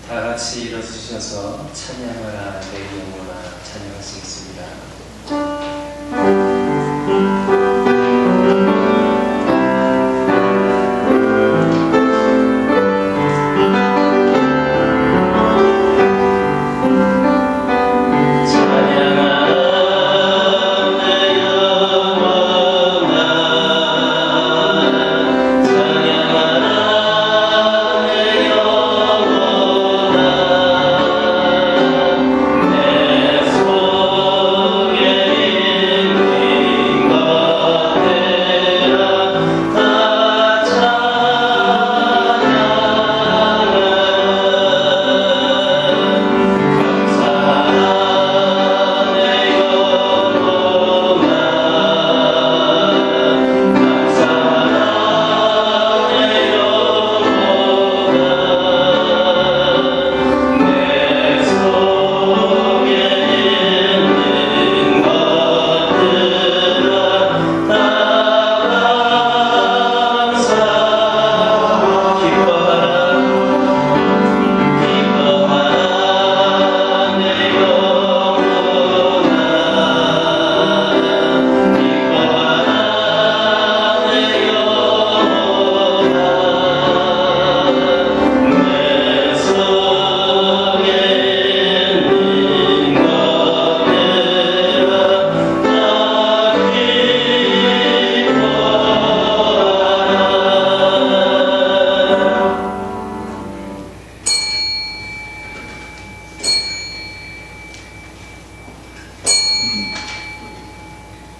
다 같이 일어서셔서 찬양하라 내 영혼아 찬양하시겠습니다.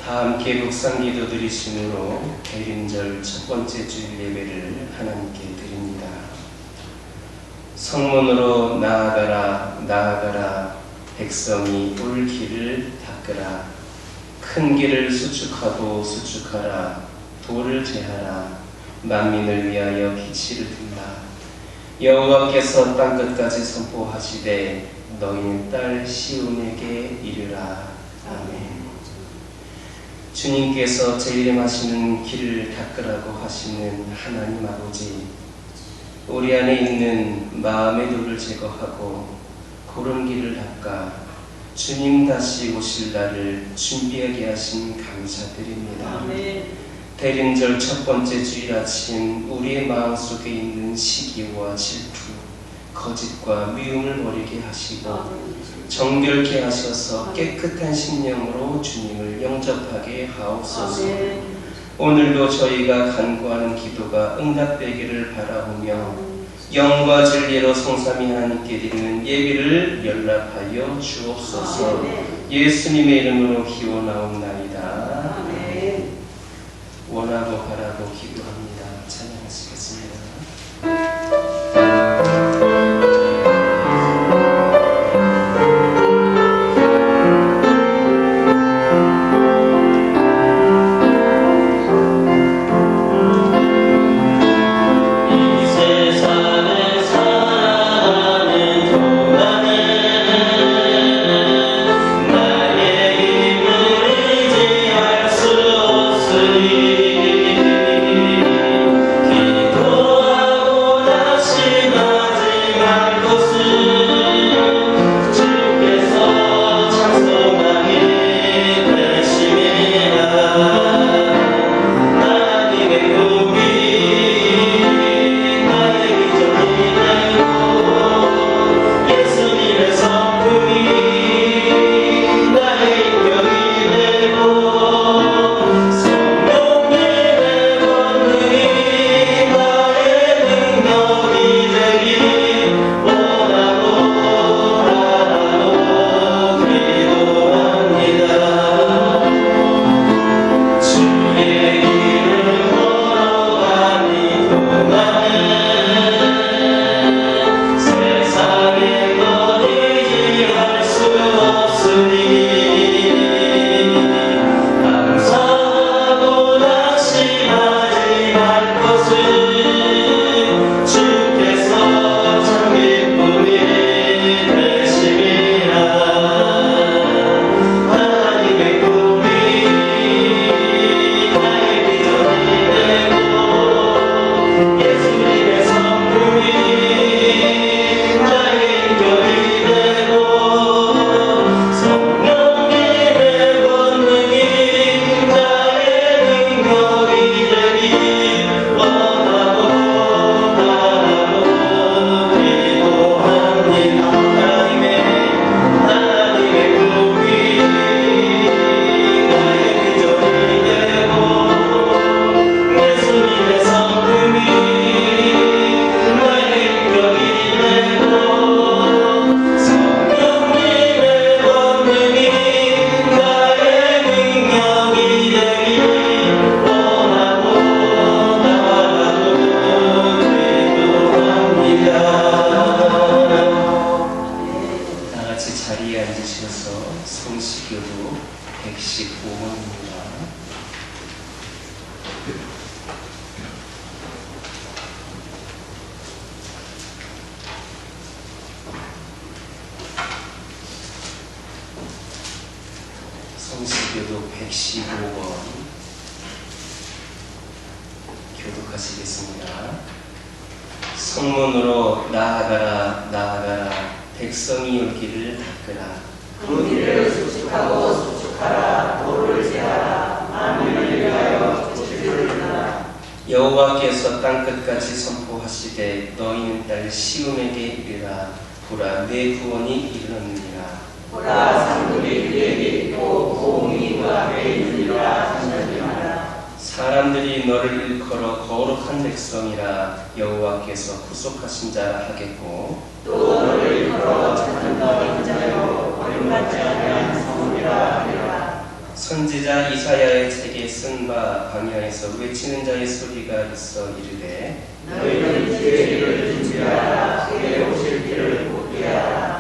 다 함께 묵상기도 드리심으로 대림절 첫 번째 주일 예배를 하나님께 드립니다. 성문으로 나아가라 나아가라 백성이 올 길을 닦으라 큰 길을 수축하고 수축하라 돌을 제하라 만민을 위하여 빛을 든다. 여호와께서 땅끝까지 선포하시되 너희 딸 시온에게 이르라. 아멘. 주님께서 재림하시는 길을 닦으라고 하시는 하나님 아버지, 우리 안에 있는 마음의 돌을 제거하고 고른 길을 닦아 주님 다시 오실 날을 준비하게 하신 감사드립니다. 대림절 첫 번째 주일 아침 우리의 마음속에 있는 시기와 질투, 거짓과 미움을 버리게 하시고 정결케 하셔서 깨끗한 심령으로 주님을 영접하게 하옵소서. 오늘도 저희가 간구하는 기도가 응답되기를 바라보며 영과 진리로 성삼위 하나님께 드리는 예비를 연락하여 주옵소서. 예수님의 이름으로 기원하옵나이다. 원하고 바라고 기도합니다. 찬양하시겠습니다. 나의 힘을 의지할 수 없으니 교독 115번 교독하시겠습니다. 성문으로 나아가라 나아가라 백성이 올 길을 닦으라. 그 길을 수축하고 수축하라. 도를 제하라. 만민을 위하여 조치를 주라. 여호와께서 땅끝까지 선포하시되 너희는 딸 시온에게 이르라. 보라 내 구원이 이르렀느니라. 보라 상급이 그에게 있고 고음이 그 앞에 있느니라 하시느니라. 사람들이 너를 일컬어 거룩한 백성이라 여호와께서 구속하신 자라 하겠고 또 너를 일컬어 찾는 너의 자여 버림받지 아니한 성읍이라 하리라. 선지자 이사야의 책에 쓴 바 광야에서 외치는 자의 소리가 있어 이르되 너희는 주의 길을 준비하라. 그의 오실 길을 곧게 하라.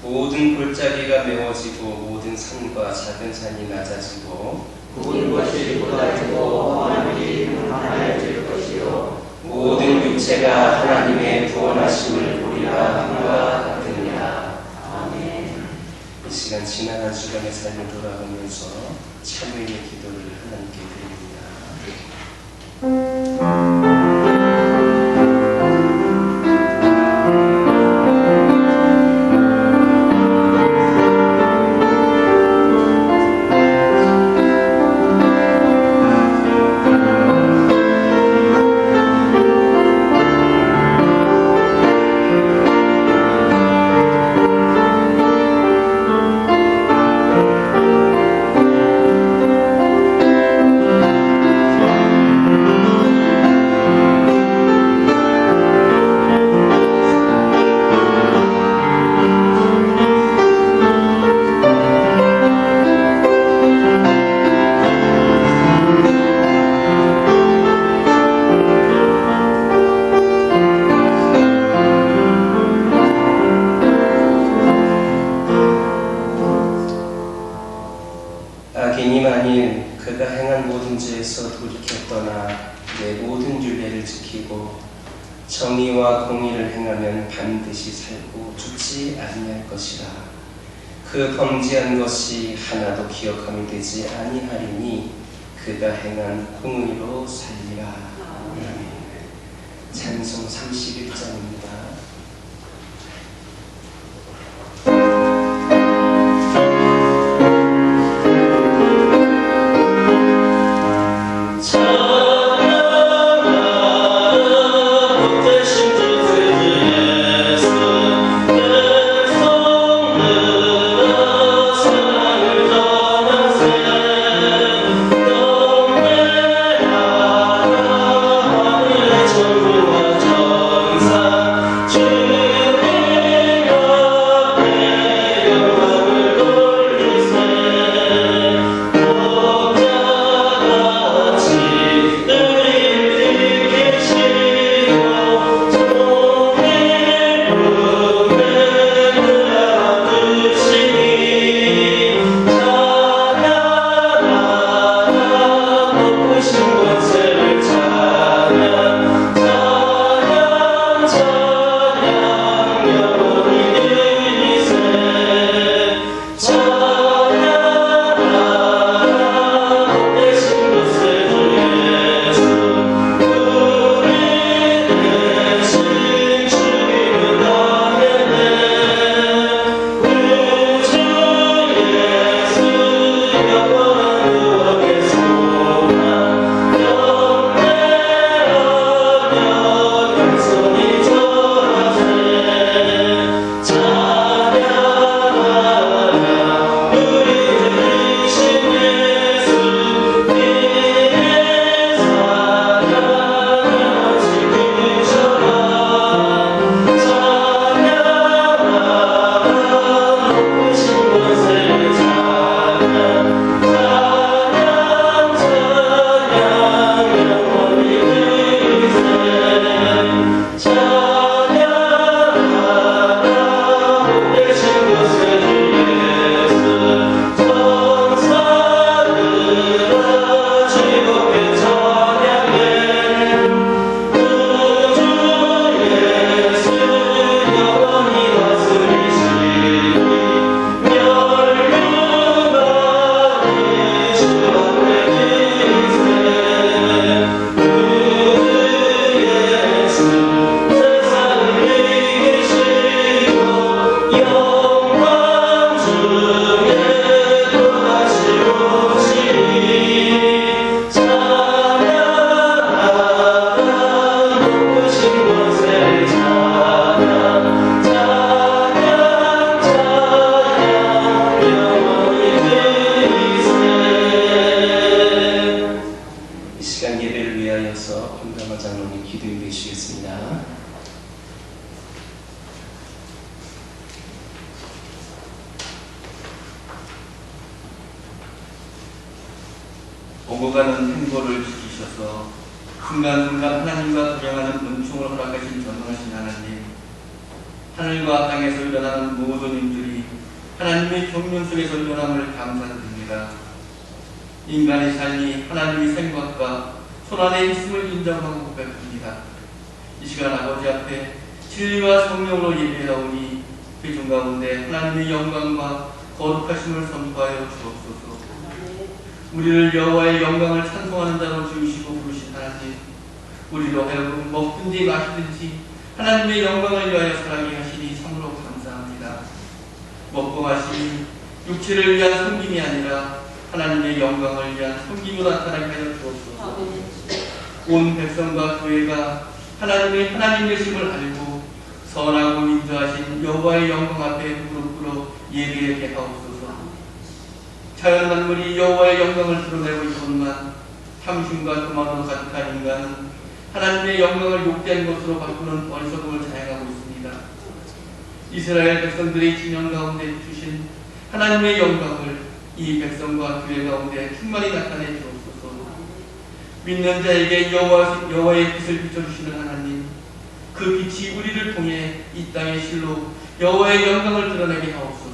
모든 골짜기가 메워지고 모든 산과 작은 산이 낮아지고 굵은 것이 쏟아지고 험한 길이 평안해질 것이요 모든 육체가 하나님의 구원하심을 보리라 함과 같으니라. 아멘. 이 시간 지나간 주간의 삶을 돌아보면서 참회의 기도를 하나님께 드립니다. 악인이 만일 그가 행한 모든 죄에서 돌이켜 떠나 내 모든 율례를 지키고 정의와 공의를 행하면 반드시 살고 죽지 아니할 것이라. 그 범죄한 것이 하나도 기억함이 되지 아니하리니 그가 행한 공의로 살리라. 찬송 31장입니다. 정부와 정상 주시겠습니다. 오고 가는 행보를 지키셔서 순간순간 하나님과 동행하는 은총을 허락하신 전능하신 하나님, 하늘과 땅에서 일어나는 모든 일들이 하나님의 경륜 속에서 일어남을 감사드립니다. 인간의 삶이 하나님의 생각과 손안에 있음을 인정하고 고백합니다. 이 시간 아버지 앞에 진리와 성령으로 예배하오니 회중 가운데 하나님의 영광과 거룩하심을 선포하여 주옵소서. 우리를 여호와의 영광을 찬송하는 자로 지으시고 부르신 하나님, 우리로 하여금 먹든지 마시든지 하나님의 영광을 위하여 살아가게 하시니 참으로 감사합니다. 먹고 마시니 육체를 위한 섬김이 아니라 하나님의 영광을 위한 섬김으로 나타나게 하여 주옵소서. 온 백성과 교회가 하나님 되심을 알고 선하고 인도하신 여호와의 영광 앞에 무릎 꿇어 예배하게 하옵소서. 자연 만물이 여호와의 영광을 드러내고 있건만 탐심과 교만으로 가득한 인간은 하나님의 영광을 욕된 것으로 바꾸는 어리석음을 자행하고 있습니다. 이스라엘 백성들의 진영 가운데 주신 하나님의 영광을 이 백성과 교회 가운데 충만히 나타내 주옵소서. 믿는 자에게 여호와의 빛을 비춰주시는 하나님, 그 빛이 우리를 통해 이 땅의 실로 여호와의 영광을 드러내게 하옵소서.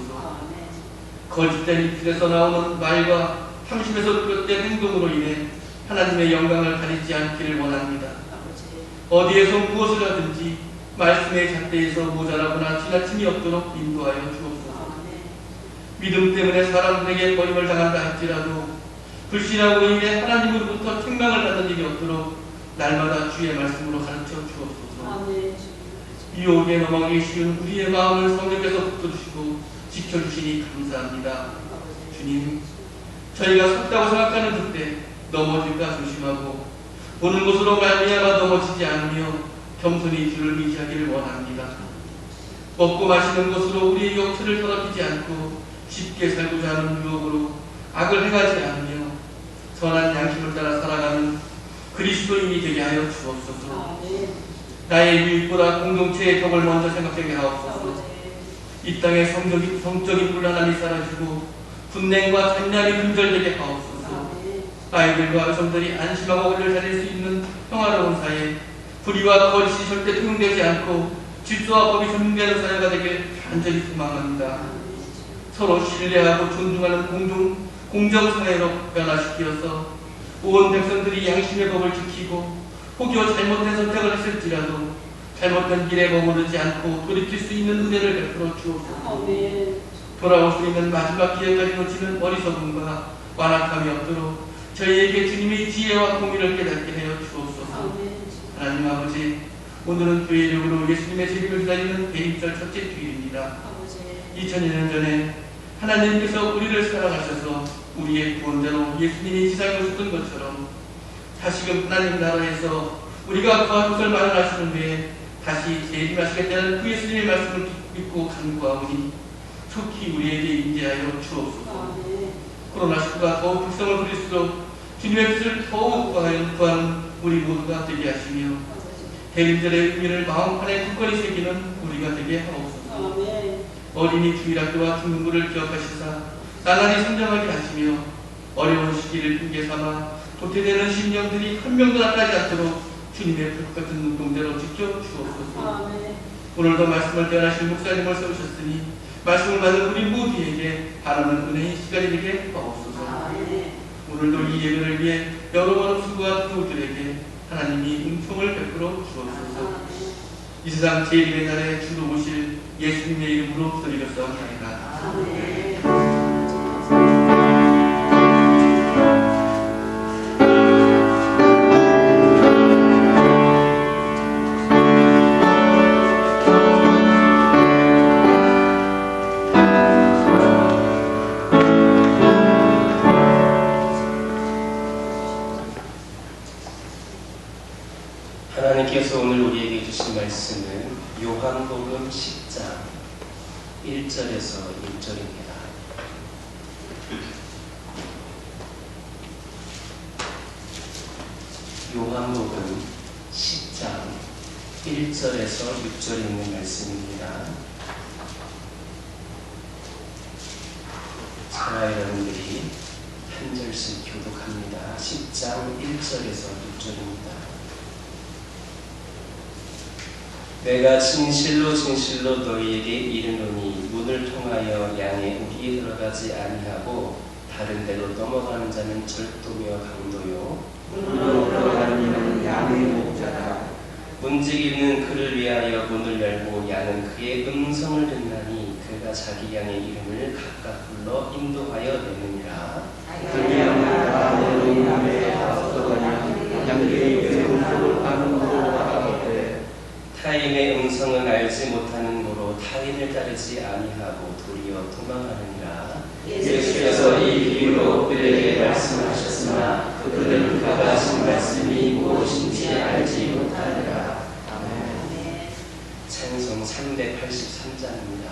거짓된 입술에서 나오는 말과 탐심에서 비롯된 행동으로 인해 하나님의 영광을 가리지 않기를 원합니다. 어디에서 무엇을 하든지 말씀의 잣대에서 모자라거나 지나침이 없도록 인도하여 주옵소서. 믿음 때문에 사람들에게 버림을 당한다 할지라도 불신하고 인해 하나님으로부터 책망을 받는 일이 없도록 날마다 주의 말씀으로 가르쳐 주옵소서. 유혹에 넘어가기 쉬운 우리의 마음을 성령께서 붙들으시고 지켜주시니 감사합니다. 주님, 저희가 섰다고 생각하는 그때 넘어질까 조심하고 보는 것으로 말미암아 넘어지지 않으며 겸손히 주를 의지하기를 원합니다. 먹고 마시는 것으로 우리의 육체를 더럽히지 않고 쉽게 살고자 하는 유혹으로 악을 행하지 않으며 선한 양심을 따라 살아가는 그리스도인이 되게 하여 주옵소서. 나의 유익보다 공동체의 덕을 먼저 생각하게 하옵소서. 이 땅에 성적인 불안함이 사라지고 분냉과 잔념이 근절되게 하옵소서. 아이들과 여성들이 안심하고 오래 다닐 수 있는 평화로운 사회, 불의와 거짓이 절대 통용되지 않고 질서와 법이 존중되는 사회가 되길 간절히 소망합니다. 서로 신뢰하고 존중하는 공정사회로 변화시키어서 온 백성들이 양심의 법을 지키고 혹여 잘못된 선택을 했을지라도 잘못된 길에 머무르지 않고 돌이킬 수 있는 은혜를 베풀어 주옵소서. 돌아올 수 있는 마지막 기회까지 놓치는 어리석음과 완악함이 없도록 저희에게 주님의 지혜와 공의를 깨닫게 하여 주옵소서. 하나님 아버지, 오늘은 교회 이름으로 예수님의 재림을 기다리는 대입절 첫째 주일입니다. 2000년 전에 하나님께서 우리를 사랑하셔서 우리의 구원자로 예수님이 지상에 오셨던 것처럼 다시금 하나님 나라에서 우리가 거할 곳을 마련하시는 후에 다시 재림하시겠다는 그 예수님의 말씀을 믿고 간구하오니 속히 우리에게 임재하여 주옵소서. 코로나19가 더욱 불성을 부릴수록 주님의 뜻을 더욱 구하는 우리 모두가 되게 하시며 대림절의 의미를 마음판에 굳건히 새기는 우리가 되게 하옵소서. 어린이 주일학교와 중등부를 기억하시사 나날이 성장하게 하시며 어려운 시기를 핑계 삼아 도태되는 심령들이 한 명도 나타나지 않도록 주님의 불 같은 눈동자로 지켜 주옵소서. 오늘도 말씀을 대언하실 목사님을 세우셨으니 말씀을 받은 우리 모두에게 바라는 은혜의 시간이 되게 하옵소서. 오늘도 이 예배를 위해 여러 번 수고한 교우들에게 하나님이 은총을 베풀어 주옵소서. 이 세상 제1의 날에 주로 오실 예수님의 이름으로 기도드렸사옵나이다. 하나님께서 오늘 우리에게 주신 말씀은 요한복음 10장 1절에서 6절입니다. 요한복음 10장 1절에서 6절에 있는 말씀입니다. 저와 여러분들이 한 절씩 교독합니다. 10장 1절에서 6절입니다. 내가 진실로 진실로 너희에게 이르노니 문을 통하여 양의 우리에 들어가지 아니하고 다른 데로 넘어가는 자는 절도며 강도요 문으로 들어가는 이는 양의 목자다. 문지기는 그를 위하여 문을 열고 양은 그의 음성을 듣나니 그가 자기 양의 이름을 각각 불러 인도하여 내느니라. 그 양은 너희 남에 앞서가냐 양들이 그 음성을 아는 것으로 알아보되 타인의 음성은 알지 못하는 고로 타인을 따르지 아니하고 도리어 도망하느니라. 예수께서 이 비유로 그들에게 말씀하셨으나 그들은 그가 하신 말씀이 무엇인지 알지 못하니라. 아멘. 찬송 383장입니다.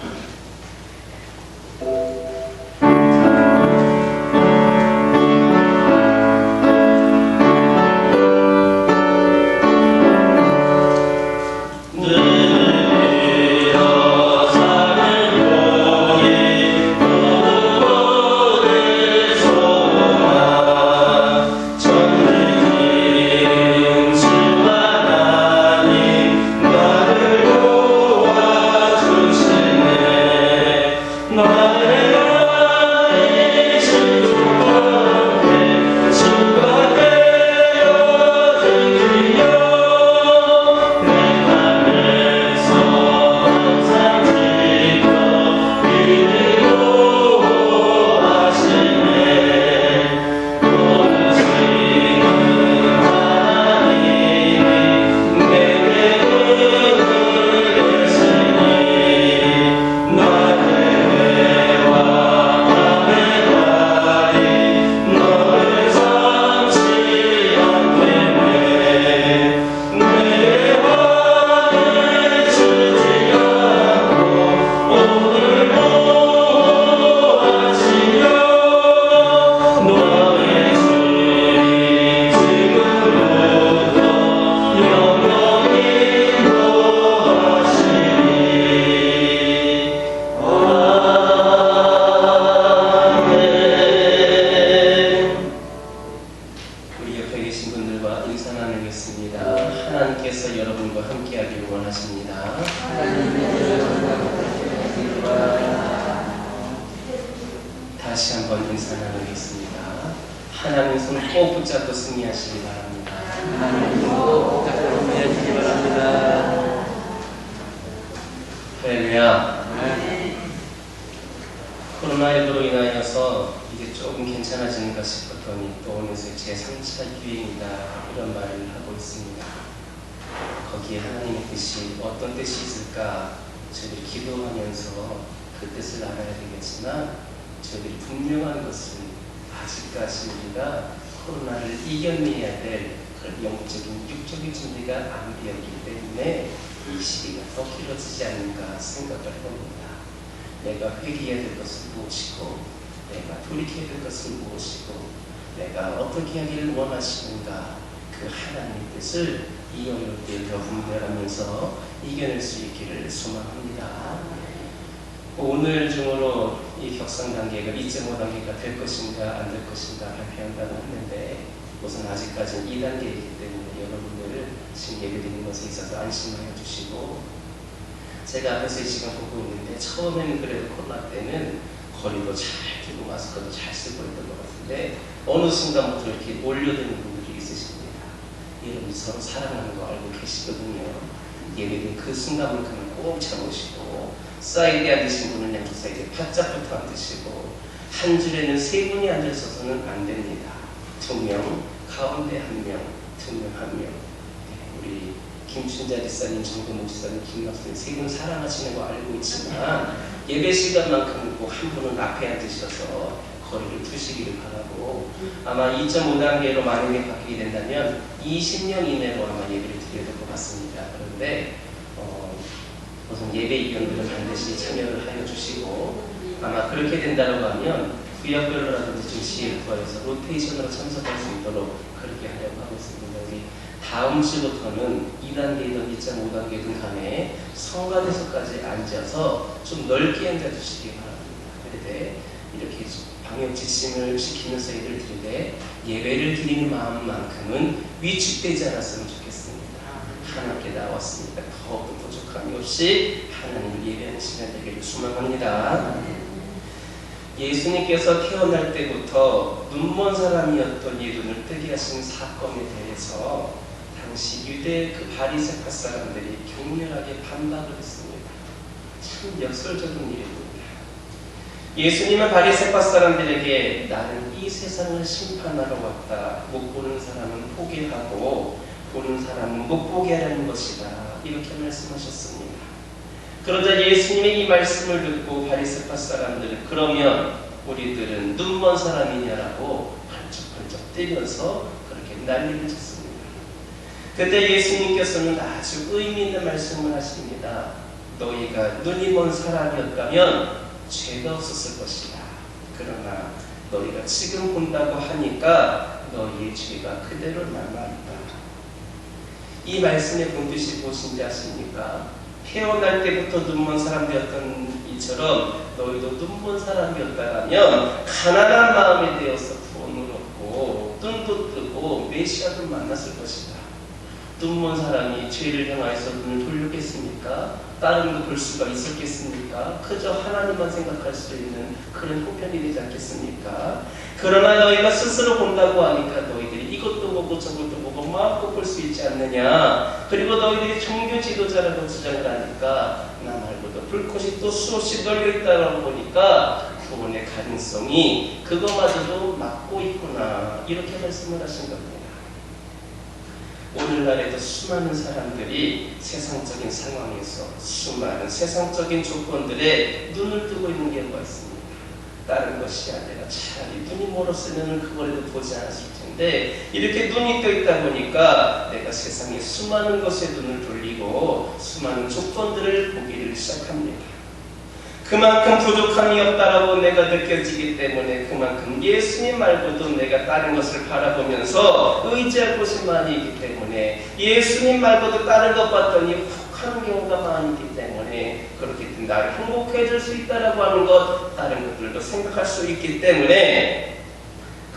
하나님께서 여러분과 함께하기를 원하십니다. 다시 한번 인사 나누겠습니다. 하나님 손 꼭 붙잡고 승리하시기 바랍니다. 하나님 꼭 붙잡고 승리하시기 바랍니다. 할렐루야. 코로나19로 인하여서 이제 조금 괜찮아지는가 싶었더니 또 오면서 제3차 유행이다 이런 말을 하고 있습니다. 거기에 하나님의 뜻이 어떤 뜻이 있을까 저희들이 기도하면서 그 뜻을 알아야 되겠지만 저희들이 분명한 것은 아직까지 우리가 코로나를 이겨내야 될 그런 영적인 육적인 준비가 안 되었기 때문에 이 시기가 더 길어지지 않는가 생각을 해봅니다. 내가 회개해야 될 것은 무엇이고 내가 돌이켜야 될 것은 무엇이고 내가 어떻게 하기를 원하시는가 그 하나님의 뜻을 이 어려울 때 더 분별하면서 이겨낼 수 있기를 소망합니다. 오늘 중으로 이 격상 단계가 2.5단계가 될 것인가 안 될 것인가 발표한다고 했는데 우선 아직까지는 2단계이기 때문에 여러분들을 지금 예배드리는 것에 있어서 안심하여 주시고 제가 앞에서 이 시간 보고 있는데 처음에는 그래도 코로나 때는 거리도 잘 두고 마스크도 잘 쓰고 있던 것 같은데 어느 순간부터 이렇게 몰려드는 분들이 있으십니다. 여러분 서로 사랑하는 거 알고 계시거든요. 예배는 그 순간만큼은 꼭 참으시고 사이드에 앉으신 분은 양쪽 사이드에 바짝부터 앉으시고 한 줄에는 세 분이 앉으셔서는 안 됩니다. 2명, 가운데 1명, 2명, 1명. 우리 김춘자 지사님, 정동욱 지사님, 김학수님 세 분 사랑하시는 거 알고 있지만 예배 시간만큼은 꼭 한 분은 앞에 앉으셔서 거리를 두시기를 바라고 아마 2.5단계로 만약에 바뀌게 된다면 20명 이내로 아마 예배를 드려야 될 것 같습니다. 그런데 우선 예배 의견들은 반드시 참여를 하여 주시고 아마 그렇게 된다고 하면 구역별로라든지 좀 시에 구하여서 로테이션으로 참석할 수 있도록 그렇게 하려고 하고 있습니다. 우리 다음 주부터는 2단계이든 2.5단계이든 간에 성가대소까지 앉아서 좀 넓게 앉아주시기 바랍니다. 그런데 이렇게 방역 지침을 지키면서 예를 드리되 예배를 드리는 마음만큼은 위축되지 않았으면 좋겠습니다. 하나님께 나왔으니까 더욱더 부족함이 없이 하나님을 예배하는 시간 되기를 소망합니다. 예수님께서 태어날 때부터 눈먼 사람이었던 이 눈을 뜨게 하신 사건에 대해서 당시 유대 그 바리새파 사람들이 격렬하게 반박을 했습니다. 참 역설적인 일입니다. 예수님은 바리새파 사람들에게 나는 이 세상을 심판하러 왔다. 못 보는 사람은 포기하고 보는 사람은 못 보게 하라는 것이다. 이렇게 말씀하셨습니다. 그러자 예수님의 이 말씀을 듣고 바리새파 사람들은 그러면 우리들은 눈먼 사람이냐라고 펄쩍펄쩍 뛰면서 그렇게 난리를 쳤습니다. 그때 예수님께서는 아주 의미 있는 말씀을 하십니다. 너희가 눈이 먼 사람이었다면 죄가 없었을 것이다. 그러나 너희가 지금 본다고 하니까 너희의 죄가 그대로 남아있다. 이 말씀의 본뜻이 무엇인지 아십니까? 태어날 때부터 눈먼 사람이었던 이처럼 너희도 눈먼 사람이었다면 가난한 마음에 대해서 구원을 얻고 눈도 뜨고 메시아도 만났을 것이다. 눈먼 사람이 죄를 향하여서 눈을 돌렸겠습니까? 다른 거 볼 수가 있었겠습니까? 그저 하나님만 생각할 수 있는 그런 형편이 되지 않겠습니까? 그러나 너희가 스스로 본다고 하니까 너희들이 이것도 보고 저것도 보고 마음껏 볼 수 있지 않느냐. 그리고 너희들이 종교 지도자라고 주장을 하니까 나 말고도 불꽃이 또 수없이 널려있다고 보니까 구원의 가능성이 그거마저도 막고 있구나. 이렇게 말씀을 하신 겁니다. 오늘날에도 수많은 사람들이 세상적인 상황에서 수많은 세상적인 조건들에 눈을 뜨고 있는 경우가 있습니다. 다른 것이 아니라 차라리 눈이 멀었으면 그거라도 보지 않았을 텐데 이렇게 눈이 떠 있다 보니까 내가 세상의 수많은 것에 눈을 돌리고 수많은 조건들을 보기를 시작합니다. 그만큼 부족함이 없다라고 내가 느껴지기 때문에 그만큼 예수님 말고도 내가 다른 것을 바라보면서 의지할 곳이 많이 있기 때문에 예수님 말고도 다른 것 봤더니 훅 하는 경우가 많이 있기 때문에 그렇게 나를 행복해질 수 있다라고 하는 것 다른 것들도 생각할 수 있기 때문에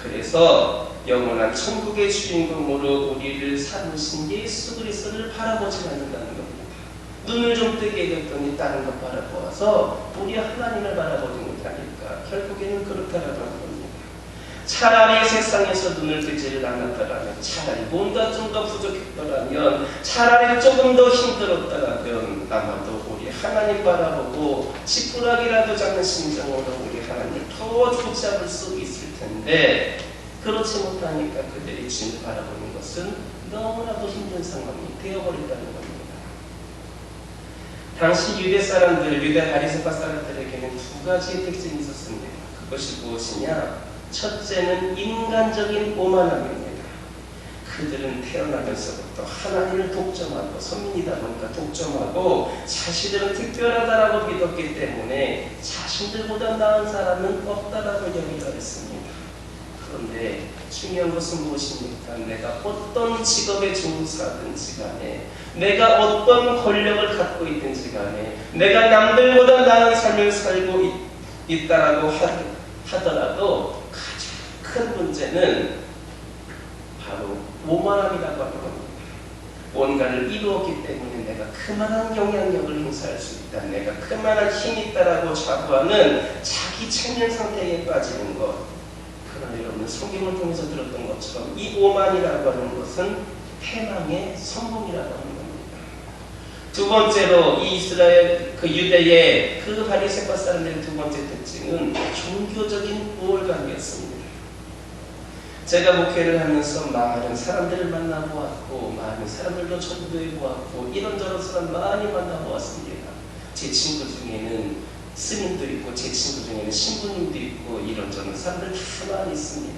그래서 영원한 천국의 주인공으로 우리를 삼으신 예수 그리스도를 바라보지 않는다는 겁니다. 눈을 좀 뜨게 됐더니 다른 것 바라보아서 우리 하나님을 바라보지 못하니까 결국에는 그렇다라고 하는 겁니다. 차라리 세상에서 눈을 뜨지를 않았더라면 차라리 뭔가 좀 더 부족했더라면 차라리 조금 더 힘들었더라면 아마도 우리 하나님 바라보고 지푸라기라도 잡는 심정으로 우리 하나님을 더 붙잡을 수 있을 텐데 그렇지 못하니까 그들이 주님을 바라보는 것은 너무나도 힘든 상황이 되어버린다는 겁니다. 당시 유대 사람들, 유대 바리새파 사람들에게는 두 가지의 특징이 있었습니다. 그것이 무엇이냐? 첫째는 인간적인 오만함입니다. 그들은 태어나면서부터 하나님을 독점하고 선민이다 보니까 독점하고 자신들은 특별하다라고 믿었기 때문에 자신들보다 나은 사람은 없다라고 여기가 했습니다. 그런데 중요한 것은 무엇입니까? 내가 어떤 직업에 종사하든지 간에 내가 어떤 권력을 갖고 있든지 간에 내가 남들보다 나은 삶을 살고 있다라고 하더라도 가장 큰 문제는 바로 오만함이라고 하는 겁니다. 뭔가를 이루었기 때문에 내가 그만한 영향력을 행사할 수 있다. 내가 그만한 힘이 있다라고 자부하는 자기 체면 상태에 빠지는 것. 그러나 여러분 성경을 통해서 들었던 것처럼 이 오만이라고 하는 것은 패망의 성공이라고 하는 겁니다. 두 번째로 이 이스라엘 그 유대의 그 바리새파 사람들의 두 번째 특징은 종교적인 우월감이었습니다. 제가 목회를 하면서 많은 사람들을 만나보았고 많은 사람들도 전도해 보았고 이런저런 사람 많이 만나보았습니다. 제 친구 중에는 스님도 있고 제 친구 중에는 신부님도 있고 이런저런 사람들 다 많이 있습니다.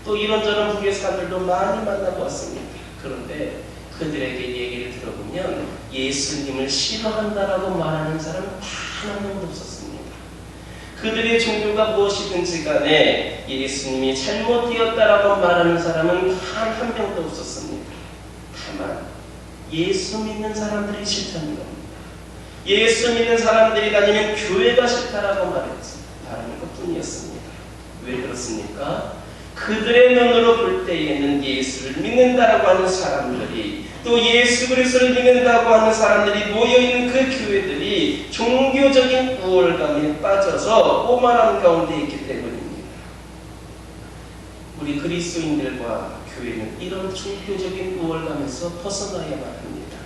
또 이런저런 부류의 사람들도 많이 만나보았습니다. 그런데 그들에게 얘기를 들어보면 예수님을 싫어한다라고 말하는 사람은 단 한 명도 없었습니다. 그들의 종교가 무엇이든지 간에 예수님이 잘못되었다라고 말하는 사람은 단 한 명도 없었습니다. 예수 믿는 사람들이 싫다는 겁니다. 예수 믿는 사람들이 다니는 교회가 싫다라고 말하는 것뿐이었습니다. 왜 그렇습니까? 그들의 눈으로 볼 때에는 예수를 믿는다라고 하는 사람들이, 또 예수 그리스도를 믿는다고 하는 사람들이 모여있는 그 교회들이 종교적인 우월감에 빠져서 오만한 가운데 있기 때문입니다. 우리 그리스도인들과 교회는 이런 종교적인 우월감에서 벗어나야만 합니다.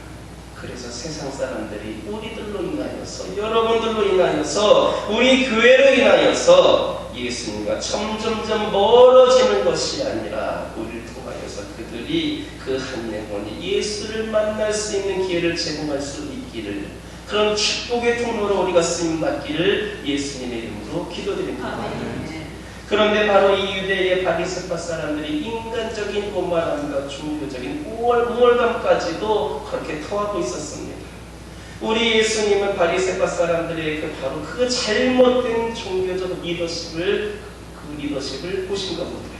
그래서 세상 사람들이 우리들로 인하여서, 여러분들로 인하여서, 우리 교회로 인하여서 예수님과 점점점 멀어지는 것이 아니라 우리를 통하여서 그들이 그 한 영혼이 예수를 만날 수 있는 기회를 제공할 수 있기를, 그런 축복의 통로로 우리가 쓰임받기를 예수님의 이름으로 기도드립니다. 그런데 바로 이 유대의 바리새파 사람들이 인간적인 오만함과 종교적인 우월감까지도 그렇게 토하고 있었습니다. 우리 예수님은 바리새파 사람들의 바로 그 잘못된 종교적 리더십을 보신 겁니다.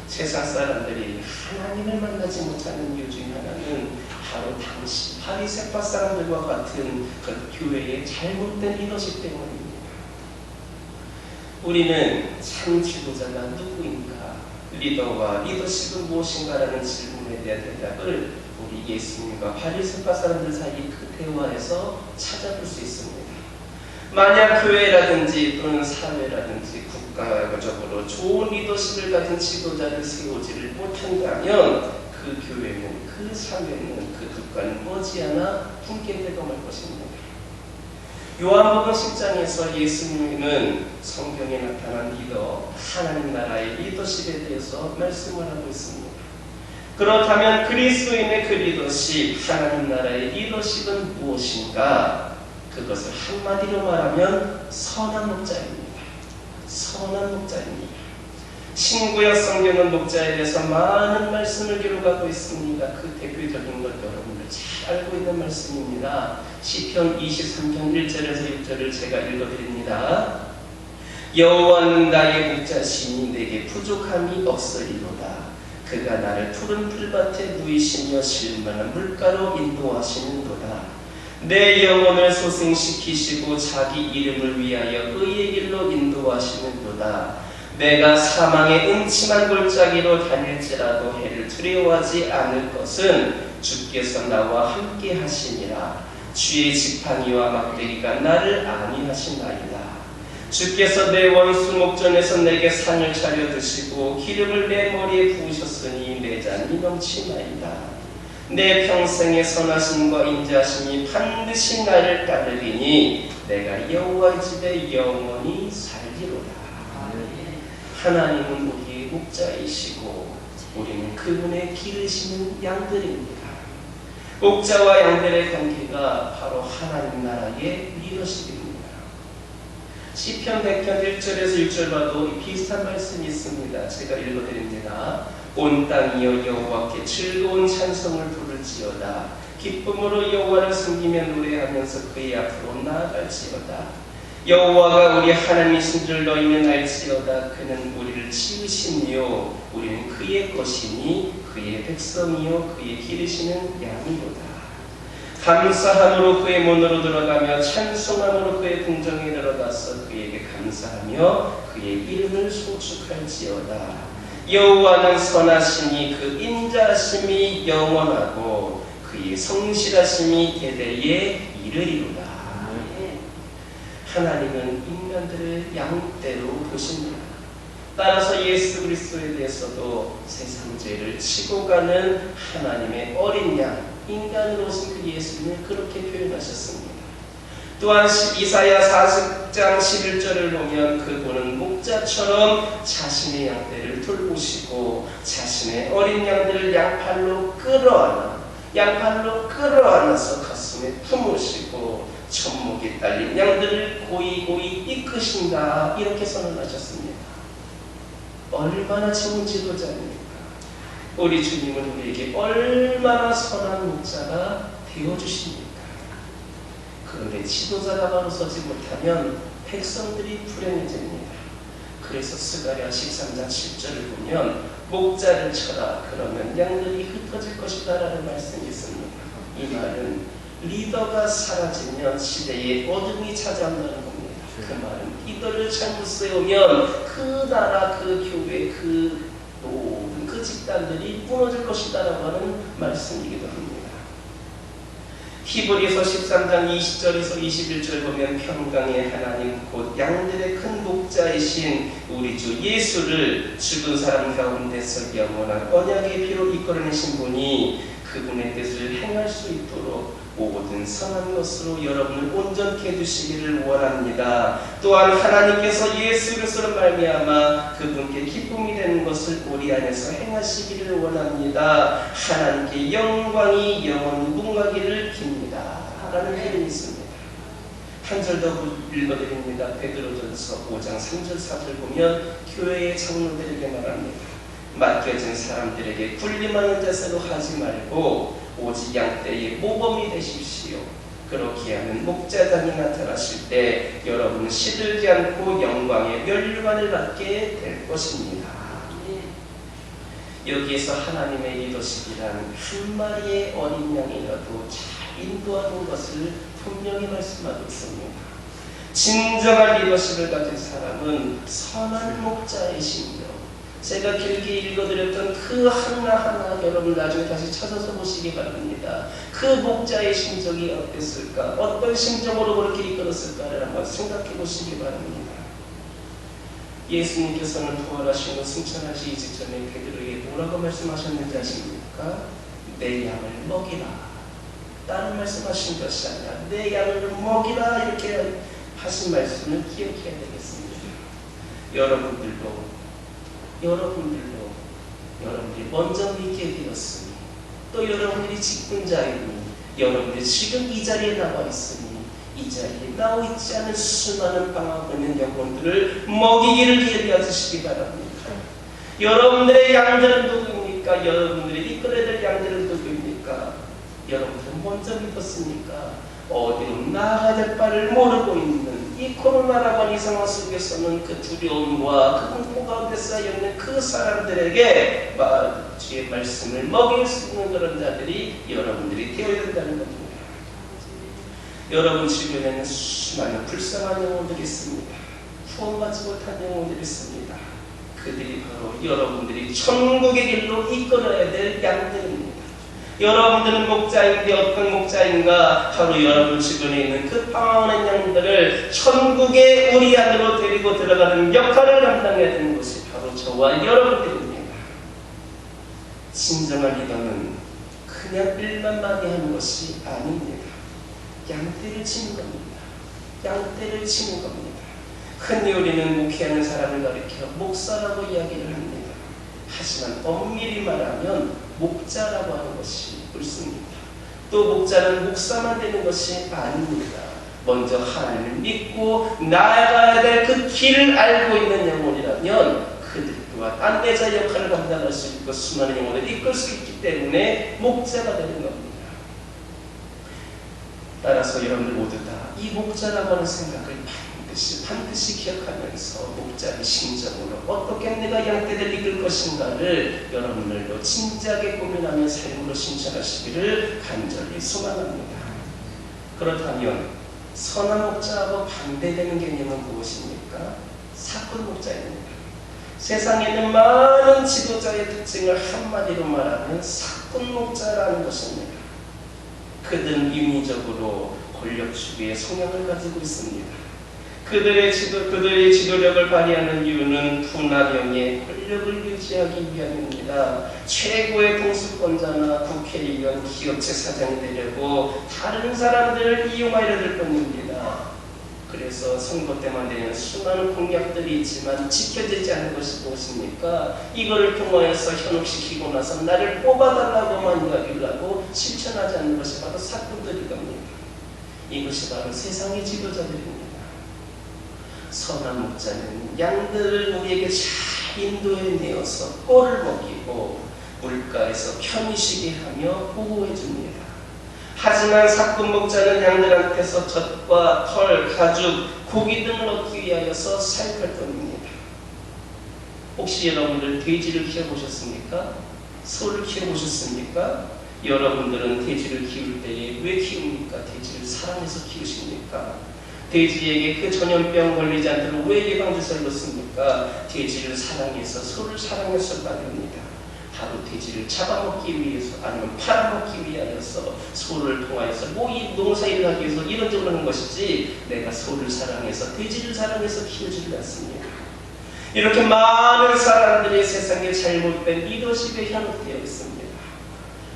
세상 사람들이 하나님을 만나지 못하는 이유 중 하나는 바로 당시 바리새파 사람들과 같은 그 교회의 잘못된 리더십 때문입니다. 우리는 참 지도자가 누구인가, 리더와 리더십은 무엇인가라는 질문에 대한 대답을 우리 예수님과 바리새파 사람들 사이 그 대화에서 찾아볼 수 있습니다. 만약 교회라든지 또는 사회라든지 국가적으로 좋은 리더십을 가진 지도자를 세우지를 못한다면 그 교회는, 그 사회는, 그 국가는 머지않아 붕괴되고 말 것입니다. 요한복음 10장에서 예수님은 성경에 나타난 리더, 하나님 나라의 리더십에 대해서 말씀을 하고 있습니다. 그렇다면 그리스도인의 그 리더십, 하나님 나라의 리더십은 무엇인가? 그것을 한마디로 말하면 선한 목자입니다. 선한 목자입니다. 신구약 성경은 목자에 대해서 많은 말씀을 기록하고 있습니다. 그 대표적인 것 여러분들 잘 알고 있는 말씀입니다. 시편 23편 1절에서 6절을 제가 읽어드립니다. 여호와는 나의 목자시니 내게 부족함이 없으리로다. 그가 나를 푸른 풀밭에 누이시며 실만한 물가로 인도하시는도다. 내 영혼을 소생시키시고 자기 이름을 위하여 의의 길로 인도하시는도다. 내가 사망의 음침한 골짜기로 다닐지라도 해를 두려워하지 않을 것은 주께서 나와 함께 하시니라. 주의 지팡이와 막대기가 나를 안위하시나이다. 주께서 내 원수 목전에서 내게 상을 차려 드시고 기름을 내 머리에 부으셨으니 내 잔이 넘치나이다. 내 평생의 선하심과 인자하심이 반드시 나를 따르리니 내가 여호와의 집에 영원히 살리로다. 하나님은 우리의 목자이시고 우리는 그분의 기르시는 양들입니다. 목자와 양들의 관계가 바로 하나님 나라의 리더십입니다. 시편 100편 1절에서 6절 봐도 비슷한 말씀이 있습니다. 제가 읽어드립니다. 온 땅이여 여호와께 즐거운 찬송을 부를지어다. 기쁨으로 여호와를 섬기며 노래하면서 그의 앞으로 나아갈지어다. 여호와가 우리 하나님이신 줄 너희는 알지어다. 그는 우리를 지으시며 우리는 그의 것이니 그의 백성이요 그의 기르시는 양이로다. 감사함으로 그의 문으로 들어가며 찬송함으로 그의 궁정에 들어가서 그에게 감사하며 그의 이름을 소축할지어다. 여호와는 선하시니 그 인자하심이 영원하고 그의 성실하심이 대대에 이르리로다. 하나님은 인간들을 양떼로 보십니다. 따라서 예수 그리스도에 대해서도 세상 죄를 치고 가는 하나님의 어린 양, 인간으로 오신 그 예수님을 그렇게 표현하셨습니다. 또한 이사야 40장 11절을 보면 그분은 목자처럼 자신의 양떼를 돌보시고 자신의 어린 양들을 양팔로 끌어안아서 가슴에 품으시고 젖목이 딸린 양들을 고이고이 이끄신다, 이렇게 선언하셨습니다. 얼마나 좋은 지도자입니까? 우리 주님은 우리에게 얼마나 선한 목자가 되어주십니까? 그런데 지도자가 바로 서지 못하면 백성들이 불행해집니다. 그래서 스가랴 13장 10절을 보면 목자를 쳐라, 그러면 양들이 흩어질 것이다 라는 말씀이 있습니다. 이 말은 리더가 사라지면 시대에 어둠이 찾아온다는 겁니다. 그 말은 리더를 잘못 세우면 그 나라, 그 교회, 그 모든 그 집단들이 무너질 것이다라고 하는 말씀이기도 합니다. 히브리서 13장 20절에서 21절 보면 평강의 하나님 곧 양들의 큰 목자이신 우리 주 예수를 죽은 사람 가운데서 영원한 언약의 피로 이끌어내신 분이 그분의 뜻을 행할 수 있도록 모든 선한 것으로 여러분을 온전케 해주시기를 원합니다. 또한 하나님께서 예수 그리스도로 말미암아 그분께 기쁨이 되는 것을 우리 안에서 행하시기를 원합니다. 하나님께 영광이 영원히 무궁하기를 빕니다. 라는 표현이 있습니다. 한 절 더 읽어드립니다. 베드로전서 5장 3절 4절 보면 교회의 장로들에게 말합니다. 맡겨진 사람들에게 군림하는 자세로 하지 말고 오직 양떼의 모범이 되십시오. 그렇게 하면 목자장이 나타나실 때 여러분은 시들지 않고 영광의 면류관을 받게 될 것입니다. 여기에서 하나님의 리더십이란 한 마리의 어린 양이라도 잘 인도하는 것을 분명히 말씀하고 있습니다. 진정한 리더십을 가진 사람은 선한 목자의 심령, 제가 길게 읽어드렸던 그 하나하나 여러분 나중에 다시 찾아서 보시기 바랍니다. 그 목자의 심정이 어땠을까? 어떤 심정으로 그렇게 이끌었을까를 한번 생각해 보시기 바랍니다. 예수님께서는 부활하시고 승천하시기 직전에 베드로에게 뭐라고 말씀하셨는지 아십니까? 내 양을 먹이라. 다른 말씀하신 것이 아니라 내 양을 먹이라 이렇게 하신 말씀을 기억해야 되겠습니다. 여러분들이 먼저 믿게 되었으니 또 여러분들이 직분자이니 여러분들이 지금 이 자리에 나와 있으니 이 자리에 나와 있지 않은 수많은 방황하고 있는 영혼들을 먹이기를 예비하시기 바랍니다. 여러분들의 양들은 누구입니까? 여러분들이 이끌어야 될 양들은 누구입니까? 여러분들은 먼저 믿었습니까? 어디로 나아가야 될 바를 모르고 있는 이 코로나라고 하는 이 상황 속에서는 그 두려움과 그 공포 가운데 쌓여있는 그 사람들에게 주의 말씀을 먹일 수 있는 그런 자들이 여러분들이 되어야 된다는 겁니다. 여러분 주변에는 수많은 불쌍한 영혼들이 있습니다. 구원받지 못한 영혼들이 있습니다. 그들이 바로 여러분들이 천국의 길로 이끌어야 될 양들입니다. 여러분들은 목자인데 어떤 목자인가? 바로 여러분 주변에 있는 그 방황하는 양들을 천국의 우리 안으로 데리고 들어가는 역할을 감당해야 되는 것이 바로 저와 여러분들입니다. 진정한 리더는 그냥 일만 많이 하는 것이 아닙니다. 양떼를 치는 겁니다. 양떼를 치는 겁니다. 흔히 우리는 목회하는 사람을 가리켜 목사라고 이야기를 합니다. 하지만 엄밀히 말하면 목자라고 하는 것이 옳습니다. 또 목자는 목사만 되는 것이 아닙니다. 먼저 하나님을 믿고 나아가야 될 그 길을 알고 있는 영혼이라면 그들 또한 안내자 역할을 감당할 수 있고 수많은 영혼을 이끌 수 있기 때문에 목자가 되는 겁니다. 따라서 여러분들 모두 다 이 목자라고 하는 생각을 반드시 기억하면서 목자의 심정으로 어떻게 내가 양떼를 이끌 것인가를 여러분들도 진지하게 고민하며 삶으로 신청하시기를 간절히 소망합니다. 그렇다면 선한 목자하고 반대되는 개념은 무엇입니까? 사건 목자입니다. 세상에는 많은 지도자의 특징을 한마디로 말하면 사건 목자라는 것입니다. 그들은 인위적으로 권력 추구의 성향을 가지고 있습니다. 그들의 지도력을 발휘하는 이유는 분화명의 권력을 유지하기 위함입니다. 최고의 통수권자나 국회의원, 기업체 사장이 되려고 다른 사람들을 이용하려 들 뿐입니다. 그래서 선거 때만 되면 수많은 공약들이 있지만 지켜지지 않는 것이 무엇입니까? 이거를 통하여서 현혹시키고 나서 나를 뽑아달라고만 이야기를 하고 실천하지 않는 것이 바로 사건들이 겁니다. 이것이 바로 세상의 지도자들입니다. 선한 목자는 양들을 우리에게 잘 인도해내어서 꼴을 먹이고 물가에서 편히 쉬게 하며 보호해 줍니다. 하지만 사건 목자는 양들한테서 젖과 털, 가죽, 고기 등을 얻기 위하여서 사육할 뿐입니다. 혹시 여러분들 돼지를 키워보셨습니까? 소를 키워보셨습니까? 여러분들은 돼지를 키울 때에 왜 키웁니까? 돼지를 사랑해서 키우십니까? 돼지에게 그 전염병 걸리지 않도록 왜 예방주사를 넣습니까? 돼지를 사랑해서, 소를 사랑해서 말입니다. 바로 돼지를 잡아먹기 위해서, 아니면 팔아먹기 위하여서, 소를 통하여서 이 농사일을 하기 위해서 이런 쪽으로 하는 것이지, 내가 소를 사랑해서, 돼지를 사랑해서 키우지를 않습니다. 이렇게 많은 사람들이 세상에 잘못된 리더십에 현혹되어 있습니다.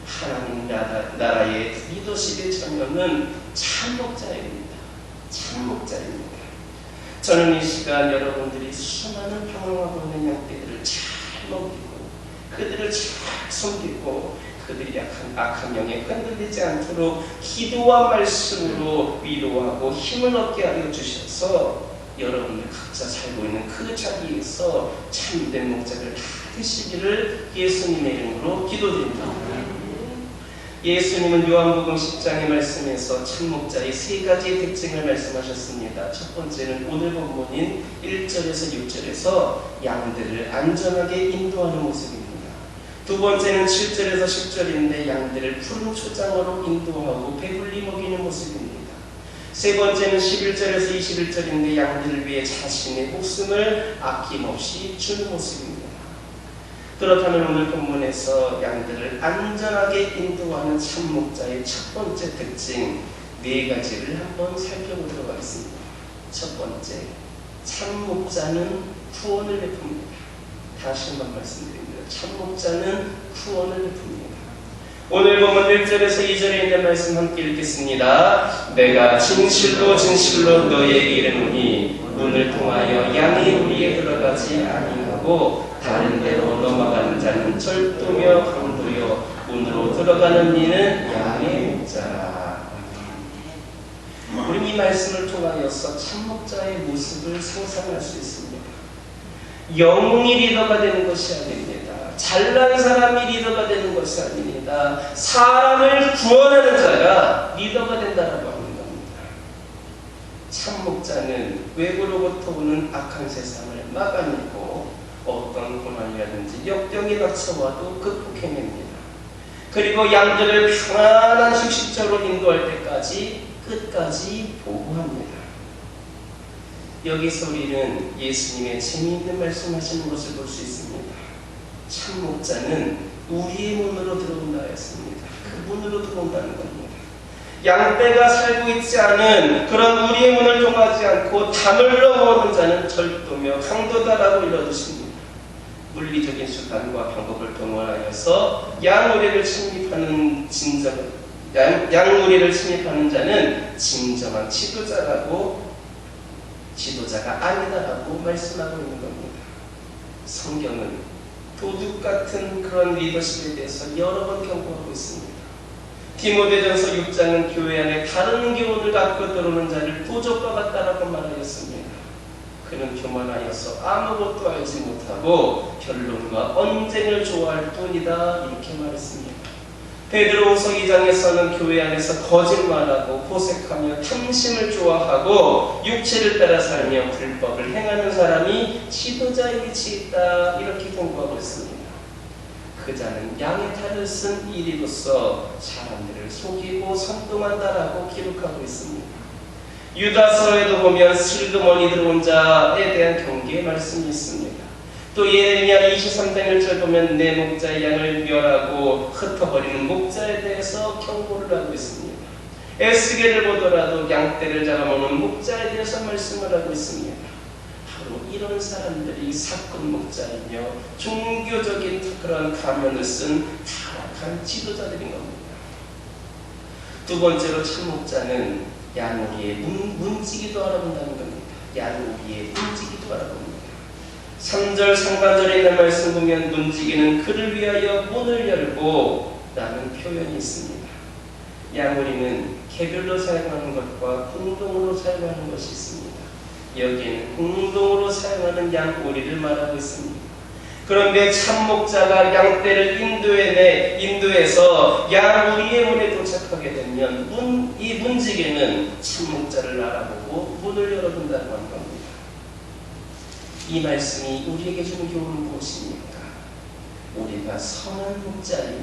하나님 나라의 리더십의 전형은 참목자입니다. 참목자입니다. 저는 이 시간 여러분들이 수많은 방황하고 있는 양떼들을 잘 먹이고 그들을 잘 섬기고 그들이 악한 영에 흔들리지 않도록 기도와 말씀으로 위로하고 힘을 얻게 하여 주셔서 여러분들 각자 살고 있는 그 자리에서 참된 목자를 다 되시기를 예수님의 이름으로 기도드립니다. 예수님은 요한복음 10장의 말씀에서 참목자의 세 가지의 특징을 말씀하셨습니다. 첫 번째는 오늘 본문인 1절에서 6절에서 양들을 안전하게 인도하는 모습입니다. 두 번째는 7절에서 10절인데 양들을 푸른 초장으로 인도하고 배불리 먹이는 모습입니다. 세 번째는 11절에서 21절인데 양들을 위해 자신의 목숨을 아낌없이 주는 모습입니다. 그렇다면 오늘 본문에서 양들을 안전하게 인도하는 참목자의 첫 번째 특징 네 가지를 한번 살펴보도록 하겠습니다. 첫 번째, 참목자는 구원을 베풉니다. 다시 한번 말씀드립니다. 참목자는 구원을 베풉니다. 오늘 보면 1절에서 2절에 있는 말씀 함께 읽겠습니다. 내가 진실로 진실로 너에게 이르노니 문을 통하여 양이 우리에 들어가지 아니하고 다른 데로 넘어가는 자는 절도며 강도요 문으로 들어가는 이는 양의 목자라. 우리 이 말씀을 통하여서 참목자의 모습을 상상할 수 있습니다. 영웅이 리더가 되는 것이 아닙니다. 잘난 사람이 리더가 되는 것이 아닙니다. 사람을 구원하는 자가 리더가 된다라고 하는 겁니다. 참목자는 외부로부터 오는 악한 세상을 막아내고 어떤 고난이라든지 역경이 닥쳐와도 극복해냅니다. 그리고 양들을 평안한 휴식처로 인도할 때까지 끝까지 보호합니다. 여기서 우리는 예수님의 재미있는 말씀하시는 것을 볼 수 있습니다. 참목자는 우리의 문으로 들어온다 했습니다. 그 문으로 들어온다는 겁니다. 양떼가 살고 있지 않은 그런 우리의 문을 통하지 않고 담을 넘어오는 자는 절도며 강도다라고 일러주십니다. 물리적인 수단과 방법을 동원하여서 양우리를 침입하는 양우리를 침입하는 자는 진정한 지도자가 아니다라고 말씀하고 있는 겁니다. 성경은 도둑 같은 그런 리더십에 대해서 여러 번 경고하고 있습니다. 디모데전서 6장은 교회 안에 다른 교훈을 갖고 들어오는 자를 부족과 같다라고 말하였습니다. 그는 교만하여서 아무것도 알지 못하고 변론과 언쟁을 좋아할 뿐이다 이렇게 말했습니다. 베드로후서 2장에서는 교회 안에서 거짓말하고 보색하며 탐심을 좋아하고 육체를 따라 살며 불법을 행하는 사람이 지도자의 위치에 있다 이렇게 경고하고 있습니다. 그 자는 양의 탈을 쓴 일이로서 사람들을 속이고 선동한다라고 기록하고 있습니다. 유다서에도 보면 슬그머니 들어온 자에 대한 경계의 말씀이 있습니다. 또 예레미야 23장 1절 보면 내 목자의 양을 멸하고 흩어버리는 목자에 대해서 경고를 하고 있습니다. 에스겔을 보더라도 양떼를 잡아먹는 목자에 대해서 말씀을 하고 있습니다. 바로 이런 사람들이 사건 목자이며 종교적인 그런 가면을 쓴 타락한 지도자들인 겁니다. 두 번째로 참목자는 양우리에 문지기도 알아본다는 겁니다. 양우리에 문지기도 알아봅니다. 3절 상반절에 있는 말씀 보면 문지기는 그를 위하여 문을 열고 라는 표현이 있습니다. 양우리는 개별로 사용하는 것과 공동으로 사용하는 것이 있습니다. 여기에는 공동으로 사용하는 양우리를 말하고 있습니다. 그런데 참목자가 양떼를 인도해서 양우리의 문에 도착하게 되면 이 문지기는 참목자를 알아보고 문을 열어준다고 하는 겁니다. 이 말씀이 우리에게 주는 교훈은 무엇입니까? 우리가 선한 목자임을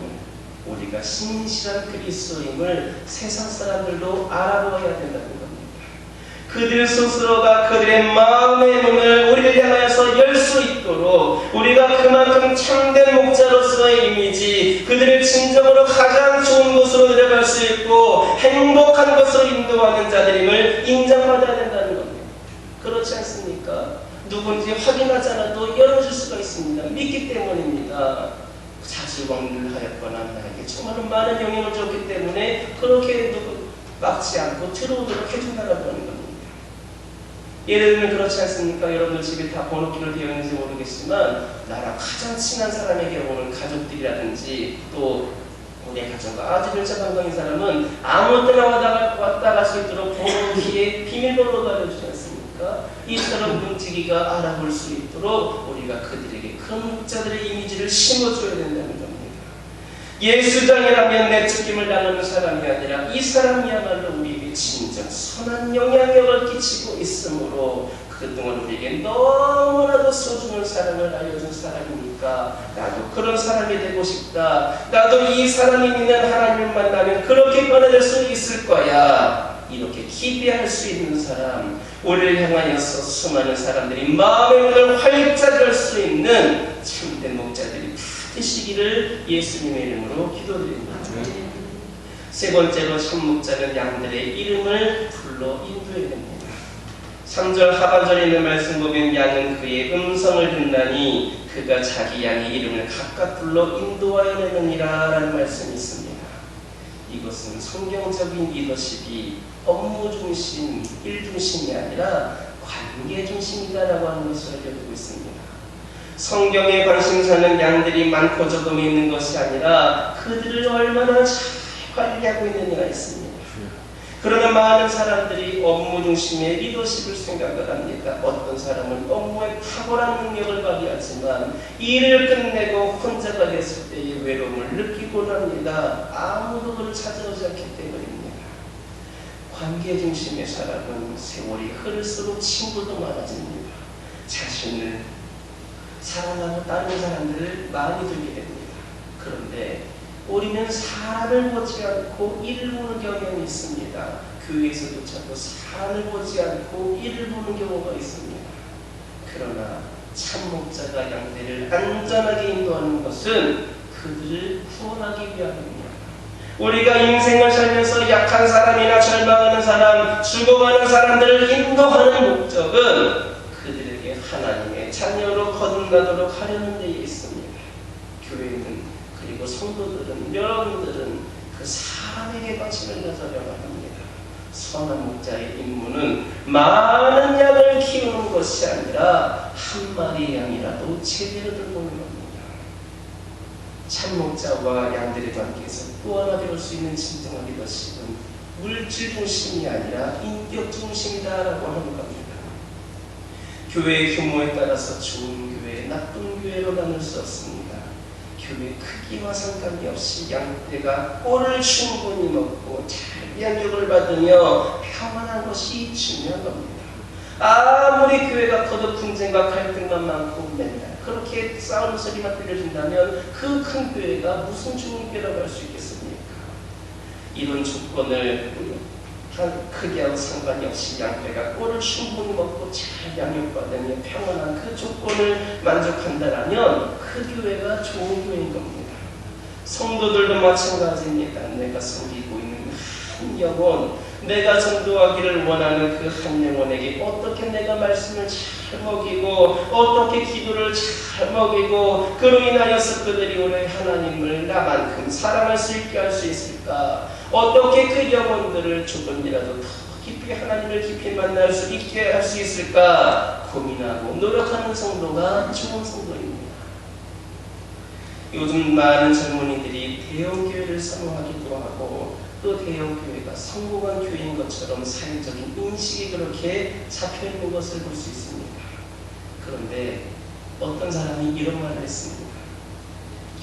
우리가 신실한 그리스도임을 세상 사람들도 알아보아야 된다는 겁니다. 그들 스스로가 그들의 마음의 문을 우리를 향하여서 열 수 있도록 우리가 그만큼 참된 목자로서의 이미지, 그들을 진정으로 가장 좋은 곳으로 데려갈 수 있고 행복한 것으로 인도하는 자들임을 인정받아야 된다는 겁니다. 그렇지 않습니까? 누군지 확인하지 않아도 열어줄 수가 있습니다. 믿기 때문입니다. 자질광리를 하였거나 나에게 정말 많은 영향을 줬기 때문에 그렇게 막지 않고 들어오도록 해준다라고 하는 겁니다. 예를 들면 그렇지 않습니까? 여러분들 집에 다 번호키로 되어 있는지 모르겠지만 나랑 가장 친한 사람에게 오는 가족들이라든지 또 내 가정과 아주 밀접 관계인 사람은 아무 때나 왔다 갈 수 있도록 번호키에 비밀번호가 알려주지 않습니까? 이처럼 문지기가 알아볼 수 있도록 우리가 그들에게 그런 목자들의 이미지를 심어줘야 된다는 겁니다. 예수장이라면 내쫓김을 당하는 사람이 아니라 이 사람이야말로 우리에게 진정 선한 영향력을 끼치고 있으므로 그동안 우리에게 너무나도 소중한 사랑을 알려준 사람이니까 나도 그런 사람이 되고 싶다. 나도 이 사람이 믿는 하나님을 만나면 그렇게 변화될 수 있을 거야. 이렇게 기대할 수 있는 사람, 우리를 향하여서 수많은 사람들이 마음의 문을 활짝 열 수 있는 참된 목자들이 되시기를 예수님의 이름으로 기도드립니다. 세 번째로 참목자는 양들의 이름을 불러 인도해야 됩니다. 3절 하반절에 있는 말씀 보면 양은 그의 음성을 듣나니 그가 자기 양의 이름을 각각 불러 인도하여 내느니라 라는 말씀이 있습니다. 이것은 성경적인 리더십이 업무 중심, 일 중심이 아니라 관계 중심이다라고 하는 것을 알려주고 있습니다. 성경에 관심사는 양들이 많고 적음이 있는 것이 아니라 그들을 얼마나 잘 관리하고 있느냐가 있습니다. 그러나 많은 사람들이 업무 중심의 리더십을 생각을 합니다. 어떤 사람은 업무에 탁월한 능력을 발휘하지만 일을 끝내고 혼자가 됐을 때의 외로움을 느끼곤 합니다. 아무도 그를 찾아오지 않기 때문입니다. 관계 중심의 사람은 세월이 흐를수록 친구도 많아집니다. 자신을 사랑하는 다른 사람들을 많이 들게 됩니다. 그런데 우리는 사람을 보지 않고 일을 보는 경향이 있습니다. 교회에서도 자꾸 사람을 보지 않고 일을 보는 경우가 있습니다. 그러나 참목자가 양들을 안전하게 인도하는 것은 그들을 구원하기 위함입니다. 우리가 인생을 살면서 약한 사람이나 절망하는 사람, 죽어가는 사람들을 인도하는 목적은 그들에게 하나님의 자녀로 거듭나도록 하려는 데에 있습니다. 교회는 그리고 성도들은, 여러분들은 그 사람에게 관심을 가져려고 합니다. 선한 목자의 임무는 많은 양을 키우는 것이 아니라 한 마리의 양이라도 제대로 돌보는 겁니다. 참 목자와 양들의 관계에서 또 하나 배울 수 있는 진정한 리더십은 물질 중심이 아니라 인격 중심이다라고 하는 겁니다. 교회의 규모에 따라서 좋은 교회, 나쁜 교회로 나눌 수 없습니다. 교회 크기와 상관이 없이 양떼가 꼴을 충분히 먹고 잘 양육을 받으며 평안한 것이 중요한 겁니다. 아무리 교회가 커도 분쟁과 갈등만 많고 맨날 그렇게 싸우는 소리만 들려준다면 그 큰 교회가 무슨 좋은 교회라고 할 수 있겠습니까? 이런 조건을 크기하고 상관이 없이 양떼가 꼴을 충분히 먹고 잘 양육받으며 평안한 그 조건을 만족한다면 그 교회가 좋은 교회인 겁니다. 성도들도 마찬가지입니다. 내가 섬기고 있는 한 영혼, 내가 전도하기를 원하는 그 한 영혼에게 어떻게 내가 말씀을 잘 먹이고 어떻게 기도를 잘 먹이고 그로 인하여서 그들이 오늘 하나님을 나만큼 사랑할 수 있게 할 수 있을까? 어떻게 그 영혼들을 조금이라도 더 깊이 하나님을 깊이 만날 수 있게 할 수 있을까? 고민하고 노력하는 성도가 좋은 성도입니다. 요즘 많은 젊은이들이 대형교회를 선호하기도 하고 또 대형교회가 성공한 교회인 것처럼 사회적인 인식이 그렇게 잡혀있는 것을 볼 수 있습니다. 그런데 어떤 사람이 이런 말을 했습니다.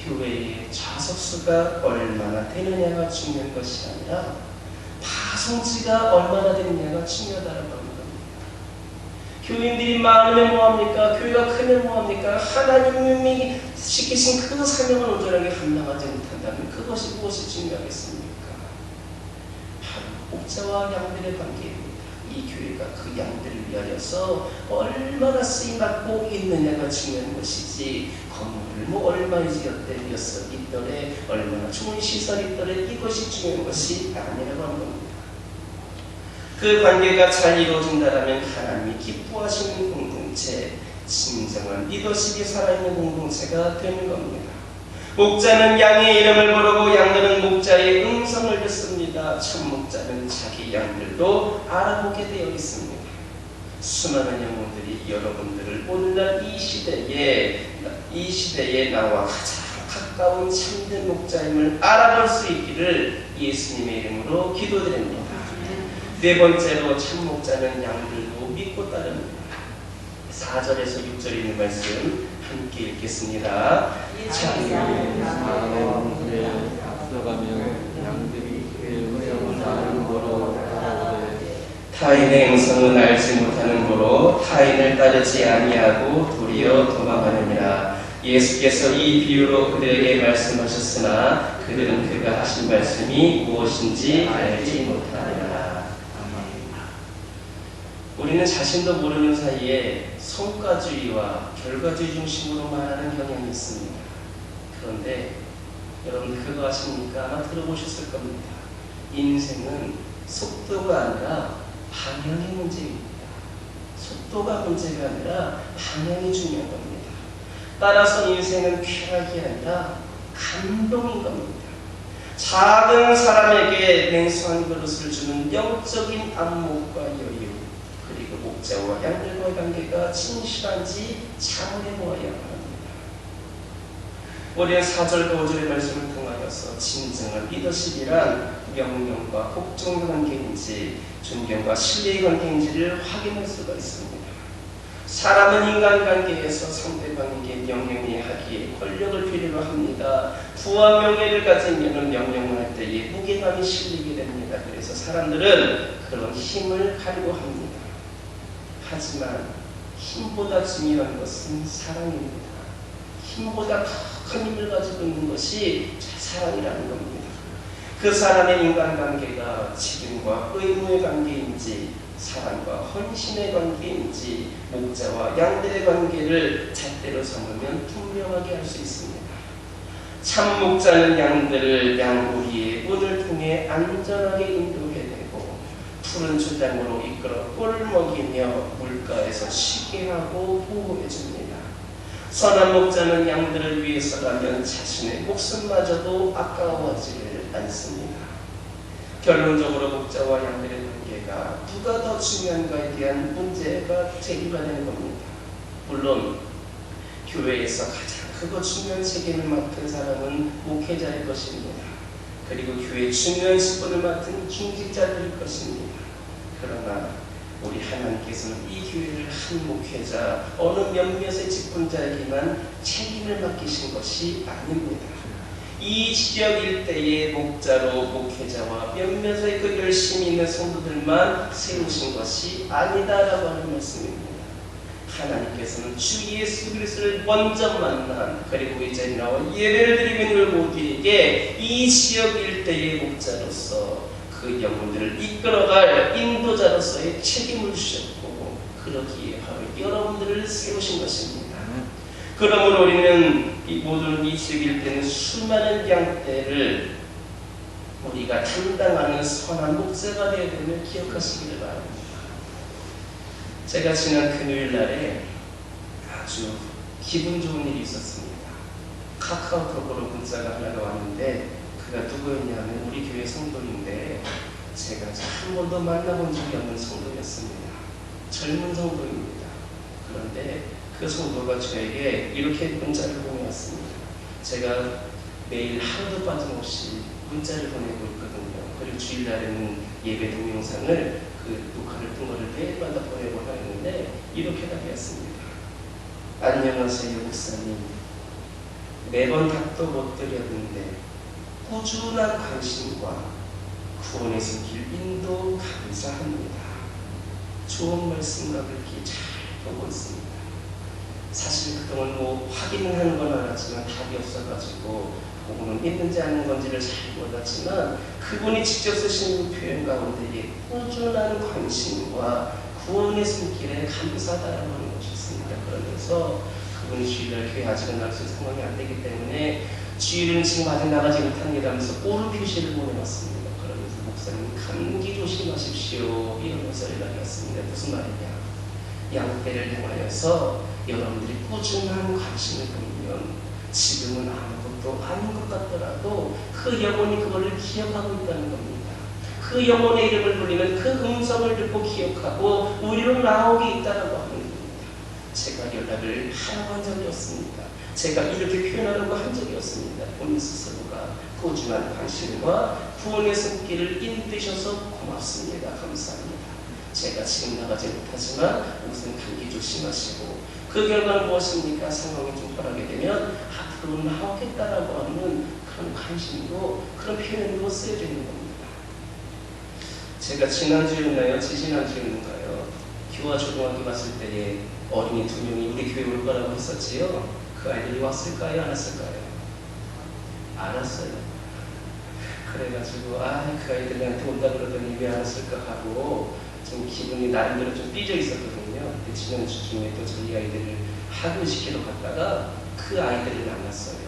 교회의 좌석수가 얼마나 되느냐가 중요한 것이 아니라 파송지가 얼마나 되느냐가 중요하다고 합니다. 교인들이 많으면 뭐합니까? 교회가 크면 뭐합니까? 하나님이 시키신 그 사명을 온전하게 감당하지 못한다면 그것이 무엇이 중요하겠습니까? 바로 목자와 양들의 관계입니다. 이 교회가 그 양들을 위하여서 얼마나 쓰임받고 있느냐가 중요한 것이지, 건물을 뭐 얼마나 지었대, 몇 석 있더래, 얼마나 좋은 시설이 있더래, 이것이 중요한 것이 아니라고 하는 겁니다. 그 관계가 잘 이루어진다면 하나님이 기뻐하시는 공동체, 진정한 리더십이 살아있는 공동체가 되는 겁니다. 목자는 양의 이름을 부르고 양들은 목자의 음성을 듣습니다. 참 목자는 자기 양들도 알아보게 되어 있습니다. 수많은 영혼들이 여러분들을 오늘날 이 시대에 나와 가장 가까운 참된 목자임을 알아볼 수 있기를 예수님의 이름으로 기도드립니다. 네 번째로 참 목자는 양들도 믿고 따릅니다. 4절에서 6절에 있는 말씀 함께 읽겠습니다. 사람들의 앞서가며 양들이 그의 음성을 아는 거로 따라오되 타인의 음성은 알지 못하는 고로 타인을 따르지 아니하고 도리어 도망하느니라. 예수께서 이 비유로 그들에게 말씀하셨으나 그들은 그가 하신 말씀이 무엇인지 알지 못하느니라. 우리는 자신도 모르는 사이에 성과주의와 결과주의 중심으로 말하는 경향이 있습니다. 그런데 여러분 그거 아십니까? 아마 들어보셨을 겁니다. 인생은 속도가 아니라 방향의 문제입니다. 속도가 문제가 아니라 방향이 중요한 겁니다. 따라서 인생은 쾌락이 아니라 감동인 겁니다. 작은 사람에게 냉수한 그릇을 주는 영적인 안목과 여유, 그리고 목자와 양들과의 관계가 진실한지 자문해 보아야 합니다. 우리는 4절과 5절의 말씀을 통하여서 진정한 리더십이란 명령과 복종 관계인지 존경과 신뢰의 관계인지를 확인할 수가 있습니다. 사람은 인간관계에서 상대방에게 명령을 하기에 권력을 필요로 합니다. 부와 명예를 가지면 명령을 할 때에 무게감이 실리게 됩니다. 그래서 사람들은 그런 힘을 갈구합니다. 하지만 힘보다 중요한 것은 사랑입니다. 힘보다 큰 힘을 가지고 있는 것이 사랑이라는 겁니다. 그 사람의 인간관계가 책임과 의무의 관계인지 사랑과 헌신의 관계인지 목자와 양들의 관계를 잣대로 삼으면 분명하게 할 수 있습니다. 참 목자는 양들을 양우리의 문을 통해 안전하게 인도해내고 푸른 주장으로 이끌어 꿀을 먹이며 물가에서 쉬게 하고 보호해줍니다. 선한 목자는 양들을 위해서라면 자신의 목숨마저도 아까워하지를 않습니다. 결론적으로 목자와 양들의 관계가 누가 더 중요한가에 대한 문제가 제기가 되는 겁니다. 물론 교회에서 가장 크고 중요한 책임을 맡은 사람은 목회자일 것입니다. 그리고 교회의 중요한 직분을 맡은 중직자들일 것입니다. 그러나 우리 하나님께서는 이 교회를 한 목회자, 어느 몇몇의 직분자에게만 책임을 맡기신 것이 아닙니다. 이 지역 일대의 목자로 목회자와 몇몇의 그 열심히 있는 성도들만 세우신 것이 아니다라고 하는 말씀입니다. 하나님께서는 주 예수 그리스도를 먼저 만난, 그리고 이제 나와 예배를 드리고 있는 모두에게 이 지역 일대의 목자로서 그 영혼들을 이끌어갈 인도자로서의 책임을 주셨고, 그러기에 바로 여러분들을 세우신 것입니다. 그러므로 우리는 이 모든 이 지역일 때는 수많은 양떼를 우리가 담당하는 선한 목자가 되어야 됨을 기억하시기를 바랍니다. 제가 지난 금요일 날에 아주 기분 좋은 일이 있었습니다. 카카오톡으로 문자가 하나가 왔는데 그가 누구였냐면 우리 교회 성도인데 제가 한 번도 만나본 적이 없는 성도였습니다. 젊은 성도입니다. 그런데 그 성도가 저에게 이렇게 문자를 보내왔습니다. 제가 매일 하루도 빠짐없이 문자를 보내고 있거든요. 그리고 주일날에는 예배 동영상을 그 녹화를 뜬 거를 매일마다 보내고자 했는데 이렇게 답했습니다. 안녕하세요 목사님. 매번 답도 못 드렸는데 꾸준한 관심과 구원의 손길 인도 감사합니다. 좋은 말씀과 글귀 잘 해보고 있습니다. 사실 그동안 뭐 확인은 하는 건 알았지만 답이 없어가지고 복음은 믿는지 아는 건지를 잘 몰랐지만 그분이 직접 쓰신 표현 가운데 꾸준한 관심과 구원의 손길에 감사하다라고 하는 것이 있습니다. 그러면서 그분이 주일날 교회 아직은 나갈 수 있는 상황이 안 되기 때문에 주일은 지금 아직 나가지 못합니다 하면서 오른 표시를 보내놨습니다. 그러면서 목사님 감기 조심하십시오 이런 것을 이야기했습니다. 무슨 말이냐, 양떼를 향하여서 여러분들이 꾸준한 관심을 보이면 지금은 아무것도 아닌 것 같더라도 그 영혼이 그거를 기억하고 있다는 겁니다. 그 영혼의 이름을 불리면 그 음성을 듣고 기억하고 우리로 나오게 있다라고 하는 겁니다. 제가 연락을 하라고 한 적이 없습니다. 제가 이렇게 표현하려고 한 적이 없습니다. 본인 스스로가 꾸준한 관심과 구원의 손길을 인도셔서 고맙습니다. 감사합니다. 제가 지금 나가지 못하지만 우선 감기 조심하시고 그 결과는 무엇입니까? 상황이 좀 변하게 되면 앞으로 나오겠다라고 하는 그런 관심도 그런 표현으로 쓰여져 있는 겁니다. 제가 지난주였나요? 지지난주였나요? 교화 초등학교 갔을 때에 어린이 2명이 우리 교회 올 거라고 했었지요. 그 아이들이 왔을까요? 안 왔을까요? 안 왔어요. 그래가지고 그 아이들한테 온다 그러더니 왜 안 왔을까 하고 좀 기분이 나름대로 좀 삐져 있었거든요. 근데 지난주 중에 또 저희 아이들을 학교시키러 갔다가 그 아이들을 만났어요.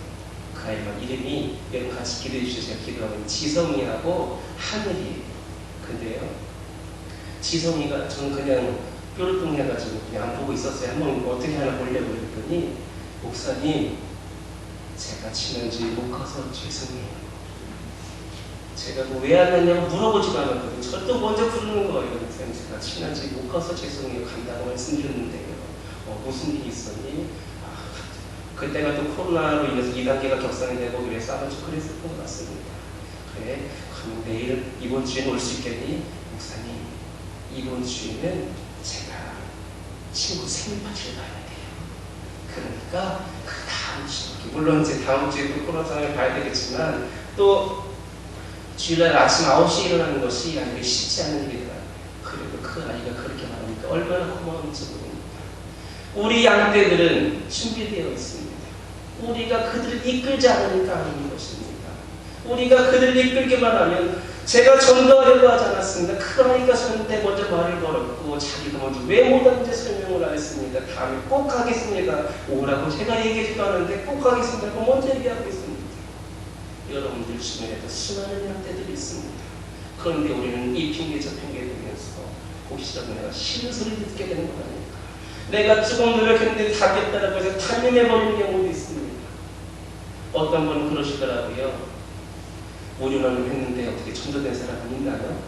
그 아이가 이름이 여러분 같이 기도해 주셔서 제가 기도하고 있는 지성이하고 하늘이에요. 근데요, 지성이가 저는 그냥 뾰루뚱해가지고 그냥 안 보고 있었어요. 한번 어떻게 하나 보려고 했더니 목사님, 제가 지난주에 못 가서 죄송해요. 제가 뭐 왜 안 왔냐고 물어보지도 않았거든요. 저를 또 먼저 부르는 거예요. 목사님, 제가 지난주에 못 가서 죄송해요. 간다고 말씀드렸는데요. 무슨 일이 있었니? 그때가 또 코로나로 인해서 2단계가 격상이 되고 그래서 아마 좀 그랬을 것 같습니다. 그래, 그럼 내일 이번 주에는 올 수 있겠니? 목사님, 이번 주에는 제가 친구 생일 파티를 가야 돼요. 그러니까 그 다음 주, 물론 이제 다음 주에 또 코로나 상황을 봐야 되겠지만 또 주일날 아침 9시에 일어나는 것이 아니라 쉽지 않은 일이더라고요. 그리고 그 아이가 그렇게 말하니까 얼마나 고마운지 모릅니다. 우리 양떼들은 준비되어 있습니다. 우리가 그들을 이끌지 않으니까 아닌 것입니다. 우리가 그들을 이끌기만 하면 제가 전도하려고 하지 않았습니다. 그 아이가 저한테 먼저 말을 걸었고 자기가 먼저 왜 못 왔는지 설명을 안 했습니다. 다음에 꼭 가겠습니다. 오라고 제가 얘기하지도 않았는데 꼭 가겠습니다. 그 먼저 얘기하고 있습니다. 여러분들 주변에도 수많은 양떼들이 있습니다. 그런데 우리는 이 핑계 저 핑계 대면서 혹시라도 내가 싫은 소리 듣게 되는 거 아닙니까? 내가 조금 노력했는데 답이 없다라고 해서 탄념해버리는 경우도 있습니다. 어떤 분은 그러시더라고요. 모료나눔 했는데 어떻게 전도된 사람은 있나요?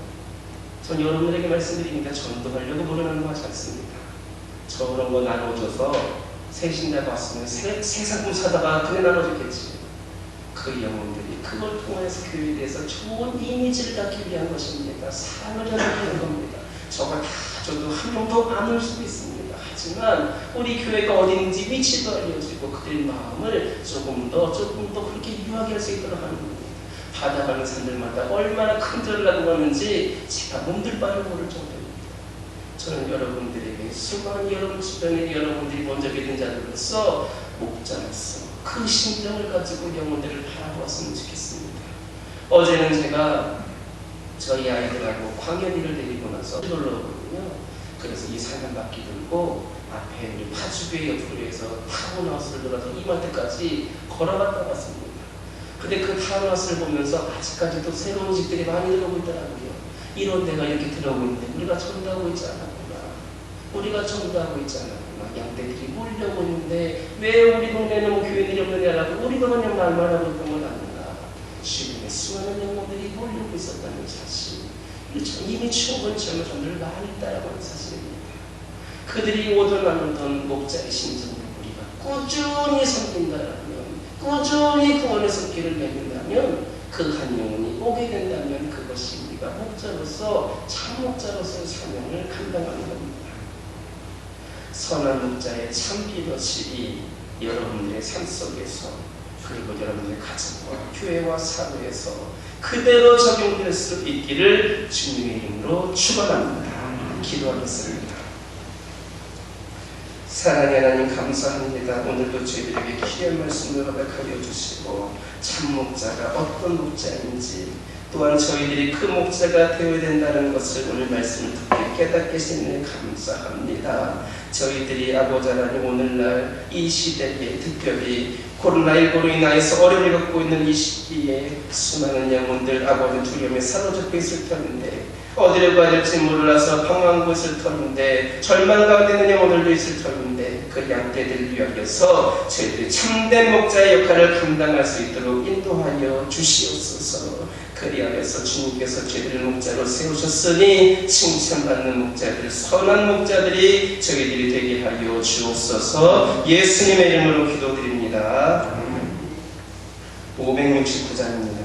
전 여러분들에게 말씀드립니다. 전도하려고 모료나눔 하지 않습니다. 저런 거 나눠줘서 세신다고 왔으면 새 상품 사다가 그래 나눠줬겠지. 그 영혼들이 그걸 통해서 교회에 대해서 좋은 이미지를 갖기 위한 것입니다. 사랑을 전하는 겁니다. 저가 다 줘도 한 명도 안 올 수도 있습니다. 하지만 우리 교회가 어딘지 위치도 알려지고 그들의 마음을 조금 더 그렇게 유하게 할 수 있도록 하는 겁니다. 받아가는 사람들마다 얼마나 큰 절을 가지고 가는지 제가 몸둘 바를 모를 정도입니다. 저는 여러분들에게 수많은 여러분 주변에 여러분들이 먼저 믿은 자들로서 목자로서 그 심정을 가지고 영혼들을 바라보았으면 좋겠습니다. 어제는 제가 저희 아이들하고 광현이를 데리고 나서 놀러 오거든요. 그래서 이 산간바퀴 들고 앞에 우리 파주교회 옆으로 해서 타운하우스를 들어서 이마트까지 걸어갔다 왔습니다. 근데 그 타운하우스를 보면서 아직까지도 새로운 집들이 많이 들어오고 있더라고요. 이런 데가 이렇게 들어오고 있는데 우리가 전도하고 있지 않았구나. 우리가 전도하고 있지 않았구나. 양떼들이 몰려오고 있는데 왜 우리 동네는 뭐 교회들이 없느냐라고 우리가 그냥 말만 하고 있던 건 아닌가. 주변에 수많은 영혼들이 몰려오고 있었다는 사실. 이미 충분히 젊은 사람들 많이 있다라고 하는 사실입니다. 그들이 오던 나누던 목자의 심정을 우리가 꾸준히 섬긴다라면, 꾸준히 구원의 손길을 내민다면 그 한 영혼이 오게 된다면 그것이 우리가 목자로서 참 목자로서의 사명을 감당하는 겁니다. 선한 목자의 참 리더십이 여러분들의 삶 속에서 그리고 여러분들의 가정과 교회와 사회에서 그대로 적용될 수 있기를 주님의 이름으로 축원합니다. 기도하겠습니다. 사랑의 하나님 감사합니다. 오늘도 저희들에게 귀한 말씀을 허락하여 주시고 참 목자가 어떤 목자인지 또한 저희들이 그 목자가 되어야 된다는 것을 오늘 말씀을 듣게 깨닫게 하시는 감사합니다. 저희들이 아버지 하나님 오늘날 이 시대에 특별히 코로나19로 인하여서 어려움을 겪고 있는 이 시기에 수많은 영혼들 아버지 두려움에 사로잡혀 있을 터인데 어디로 가야 될지 몰라서 방황하고 있을 터인데 절망 가운데 있는 영혼들도 있을 터인데 그 양떼들 위하여서 저희들이 참된 목자의 역할을 감당할 수 있도록 인도하여 주시옵소서. 그리하여서 주님께서 저희들을 목자로 세우셨으니 칭찬받는 목자들, 선한 목자들이 저희들이 되게 하여 주옵소서. 예수님의 이름으로 기도드립니다. 569장입니다.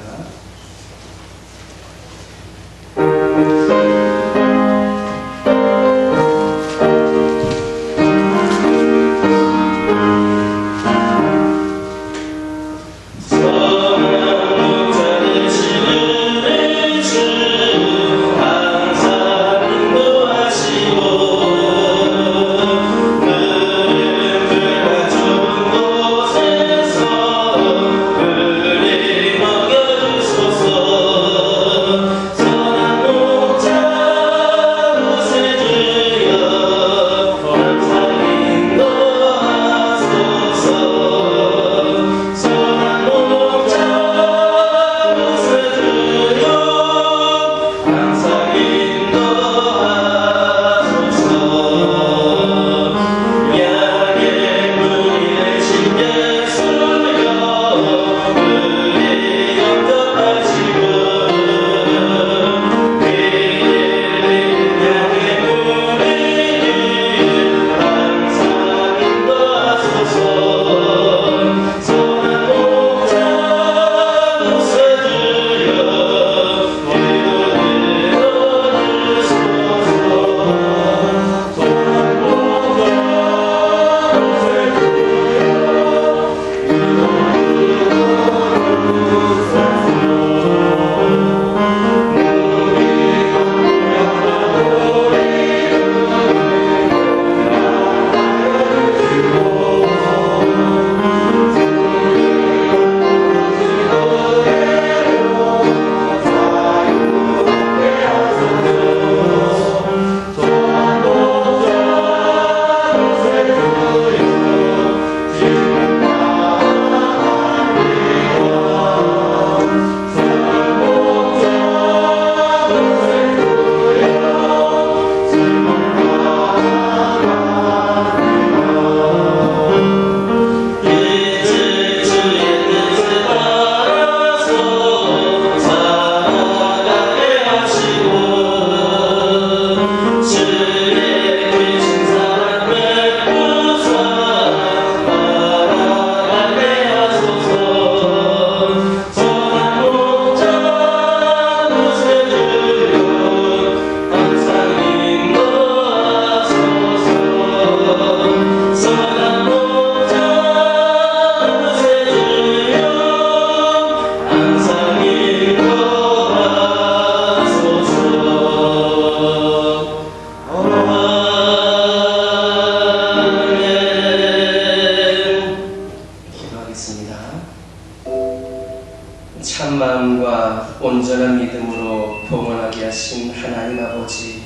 참마음과 온전한 믿음으로 봉헌하게 하신 하나님 아버지,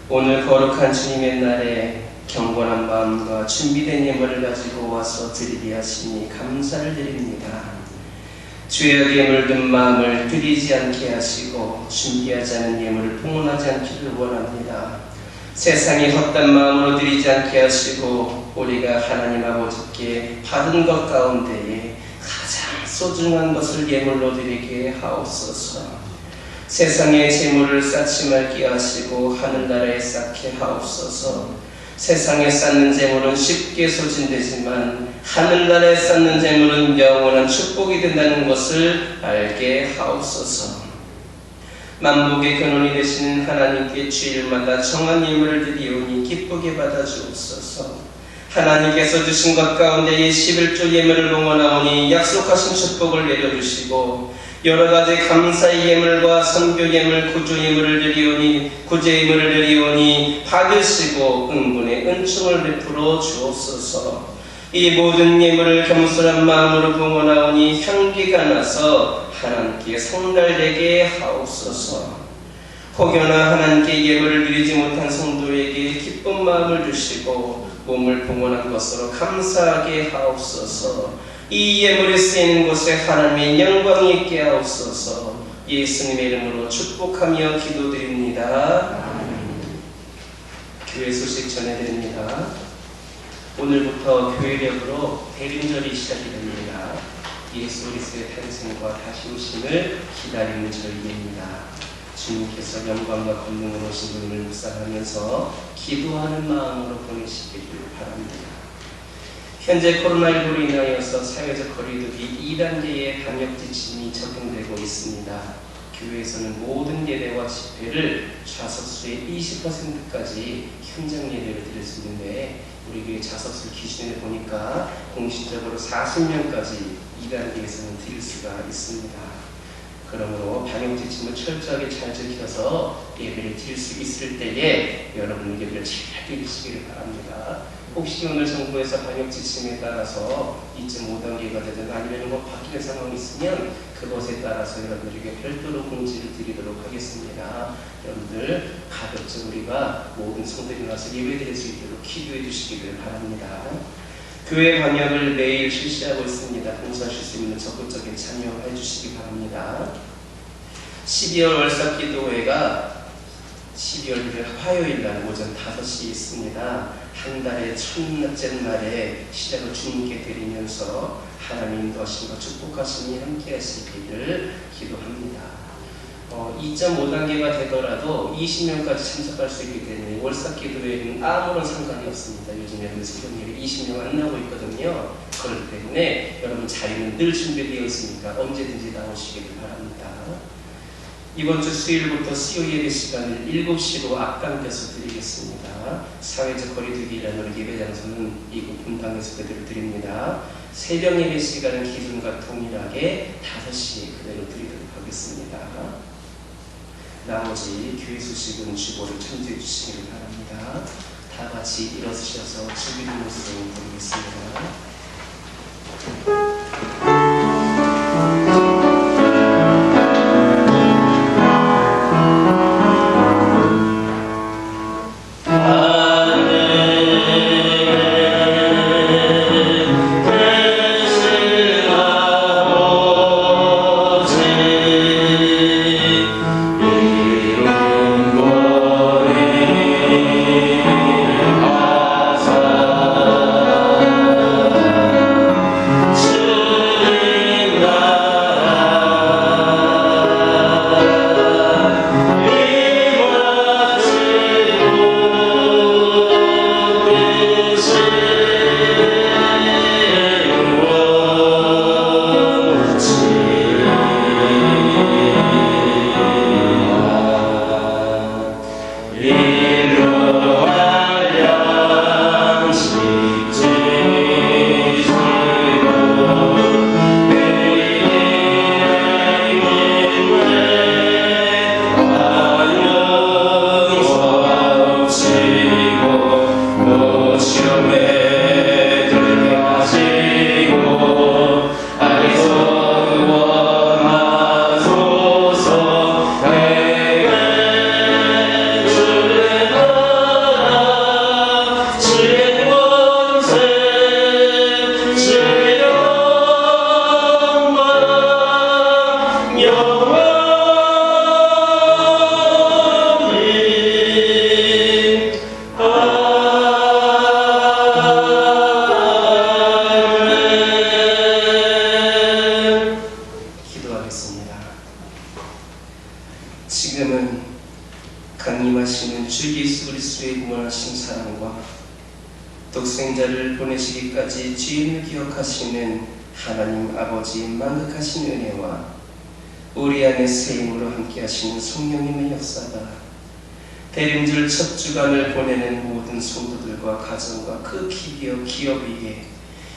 오늘 거룩한 주님의 날에 경건한 마음과 준비된 예물을 가지고 와서 드리게 하시니 감사를 드립니다. 죄악에 물든 마음을 드리지 않게 하시고 준비하지 않은 예물을 봉헌하지 않기를 원합니다. 세상이 헛된 마음으로 드리지 않게 하시고 우리가 하나님 아버지께 받은 것 가운데에 가장 소중한 것을 예물로 드리게 하옵소서. 세상의 재물을 쌓지 말게 하시고 하늘나라에 쌓게 하옵소서. 세상에 쌓는 재물은 쉽게 소진되지만 하늘나라에 쌓는 재물은 영원한 축복이 된다는 것을 알게 하옵소서. 만복의 근원이 되시는 하나님께 주일마다 정한 예물을 드리오니 기쁘게 받아주옵소서. 하나님께서 주신 것 가운데 11조 예물을 봉헌하오니 약속하신 축복을 내려주시고 여러 가지 감사의 예물과 선교 예물, 구조 예물을 드리오니 받으시고 응분의 은총을 베풀어 주옵소서. 이 모든 예물을 겸손한 마음으로 봉헌하오니 향기가 나서 하나님께 상달되게 하옵소서. 혹여나 하나님께 예물을 드리지 못한 성도에게 기쁜 마음을 주시고 몸을 봉헌한 것으로 감사하게 하옵소서. 이 예물이 쓰이는 곳에 하나님의 영광이 있게 하옵소서. 예수님의 이름으로 축복하며 기도드립니다. 교회 소식 전해드립니다. 오늘부터 교회력으로 대림절이 시작이 됩니다. 예수 그리스도의 탄생과 다시 오심을 기다리는 절기입니다. 주님께서 영광과 권능으로 오신 분을 묵상하면서 기도하는 마음으로 보내시기를 바랍니다. 현재 코로나19로 인하여서 사회적 거리두기 2단계의 방역 지침이 적용되고 있습니다. 교회에서는 모든 예배와 집회를 좌석수의 20%까지 현장 예배를 드릴 수 있는데 우리 교회 좌석수 기준에 보니까 공식적으로 40명까지 2단계에서는 드릴 수가 있습니다. 그러므로 방역 지침을 철저하게 잘 지켜서 예배를 드릴 수 있을 때에 여러분 예배를 잘 드리시기를 바랍니다. 혹시 오늘 정부에서 방역 지침에 따라서 2.5단계가 되든 아니면 바뀌는 상황이 있으면 그것에 따라서 여러분들에게 별도로 공지를 드리도록 하겠습니다. 여러분들 가급적 우리가 모든 성도들이 나서 예배 드릴 수 있도록 기도해 주시기를 바랍니다. 교회 방역을 매일 실시하고 있습니다. 봉사하실 수 있는 적극적인 참여해 주시기 바랍니다. 12월 월삭기도회가 12월 1일 화요일날 오전 5시에 있습니다. 한 달의 첫째 날에 시작을 주님께 드리면서 하나님 인도하심과 축복하심이 함께 하시기를 기도합니다. 2.5단계가 되더라도 20명까지 참석할 수 있기 때문에 월삭기도회는 아무런 상관이 없습니다. 요즘에는 성경일이 20명 안 나오고 있거든요. 그렇기 때문에 여러분 자리는 늘 준비되어 있으니까 언제든지 나오시기를 바랍니다. 이번 주 수요일부터 수요 예배 시간을 7시로 앞당겨서 드리겠습니다. 사회적 거리두기라는 예배 장소는 이곳 분당에서 그대로 드립니다. 새벽 예배 시간은 기존과 동일하게 5시에 그대로 드리도록 하겠습니다. 나머지 교회 소식은 주보를 참조해 주시기를 바랍니다. 다 같이 일어서셔서 주기도 모습을 보이겠습니다. 지금은 강림하시는 주 예수 그리스도의 무한하신 사랑과 독생자를 보내시기까지 주인을 기억하시는 하나님 아버지의 만극하신 은혜와 우리 안에 세임으로 함께하시는 성령님의 역사가 대림절 첫 주간을 보내는 모든 성도들과 가정과 그 기업 위에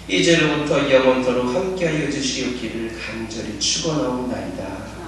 이제로부터 영원토록 함께하여 주시옵기를 간절히 축원하옵나이다.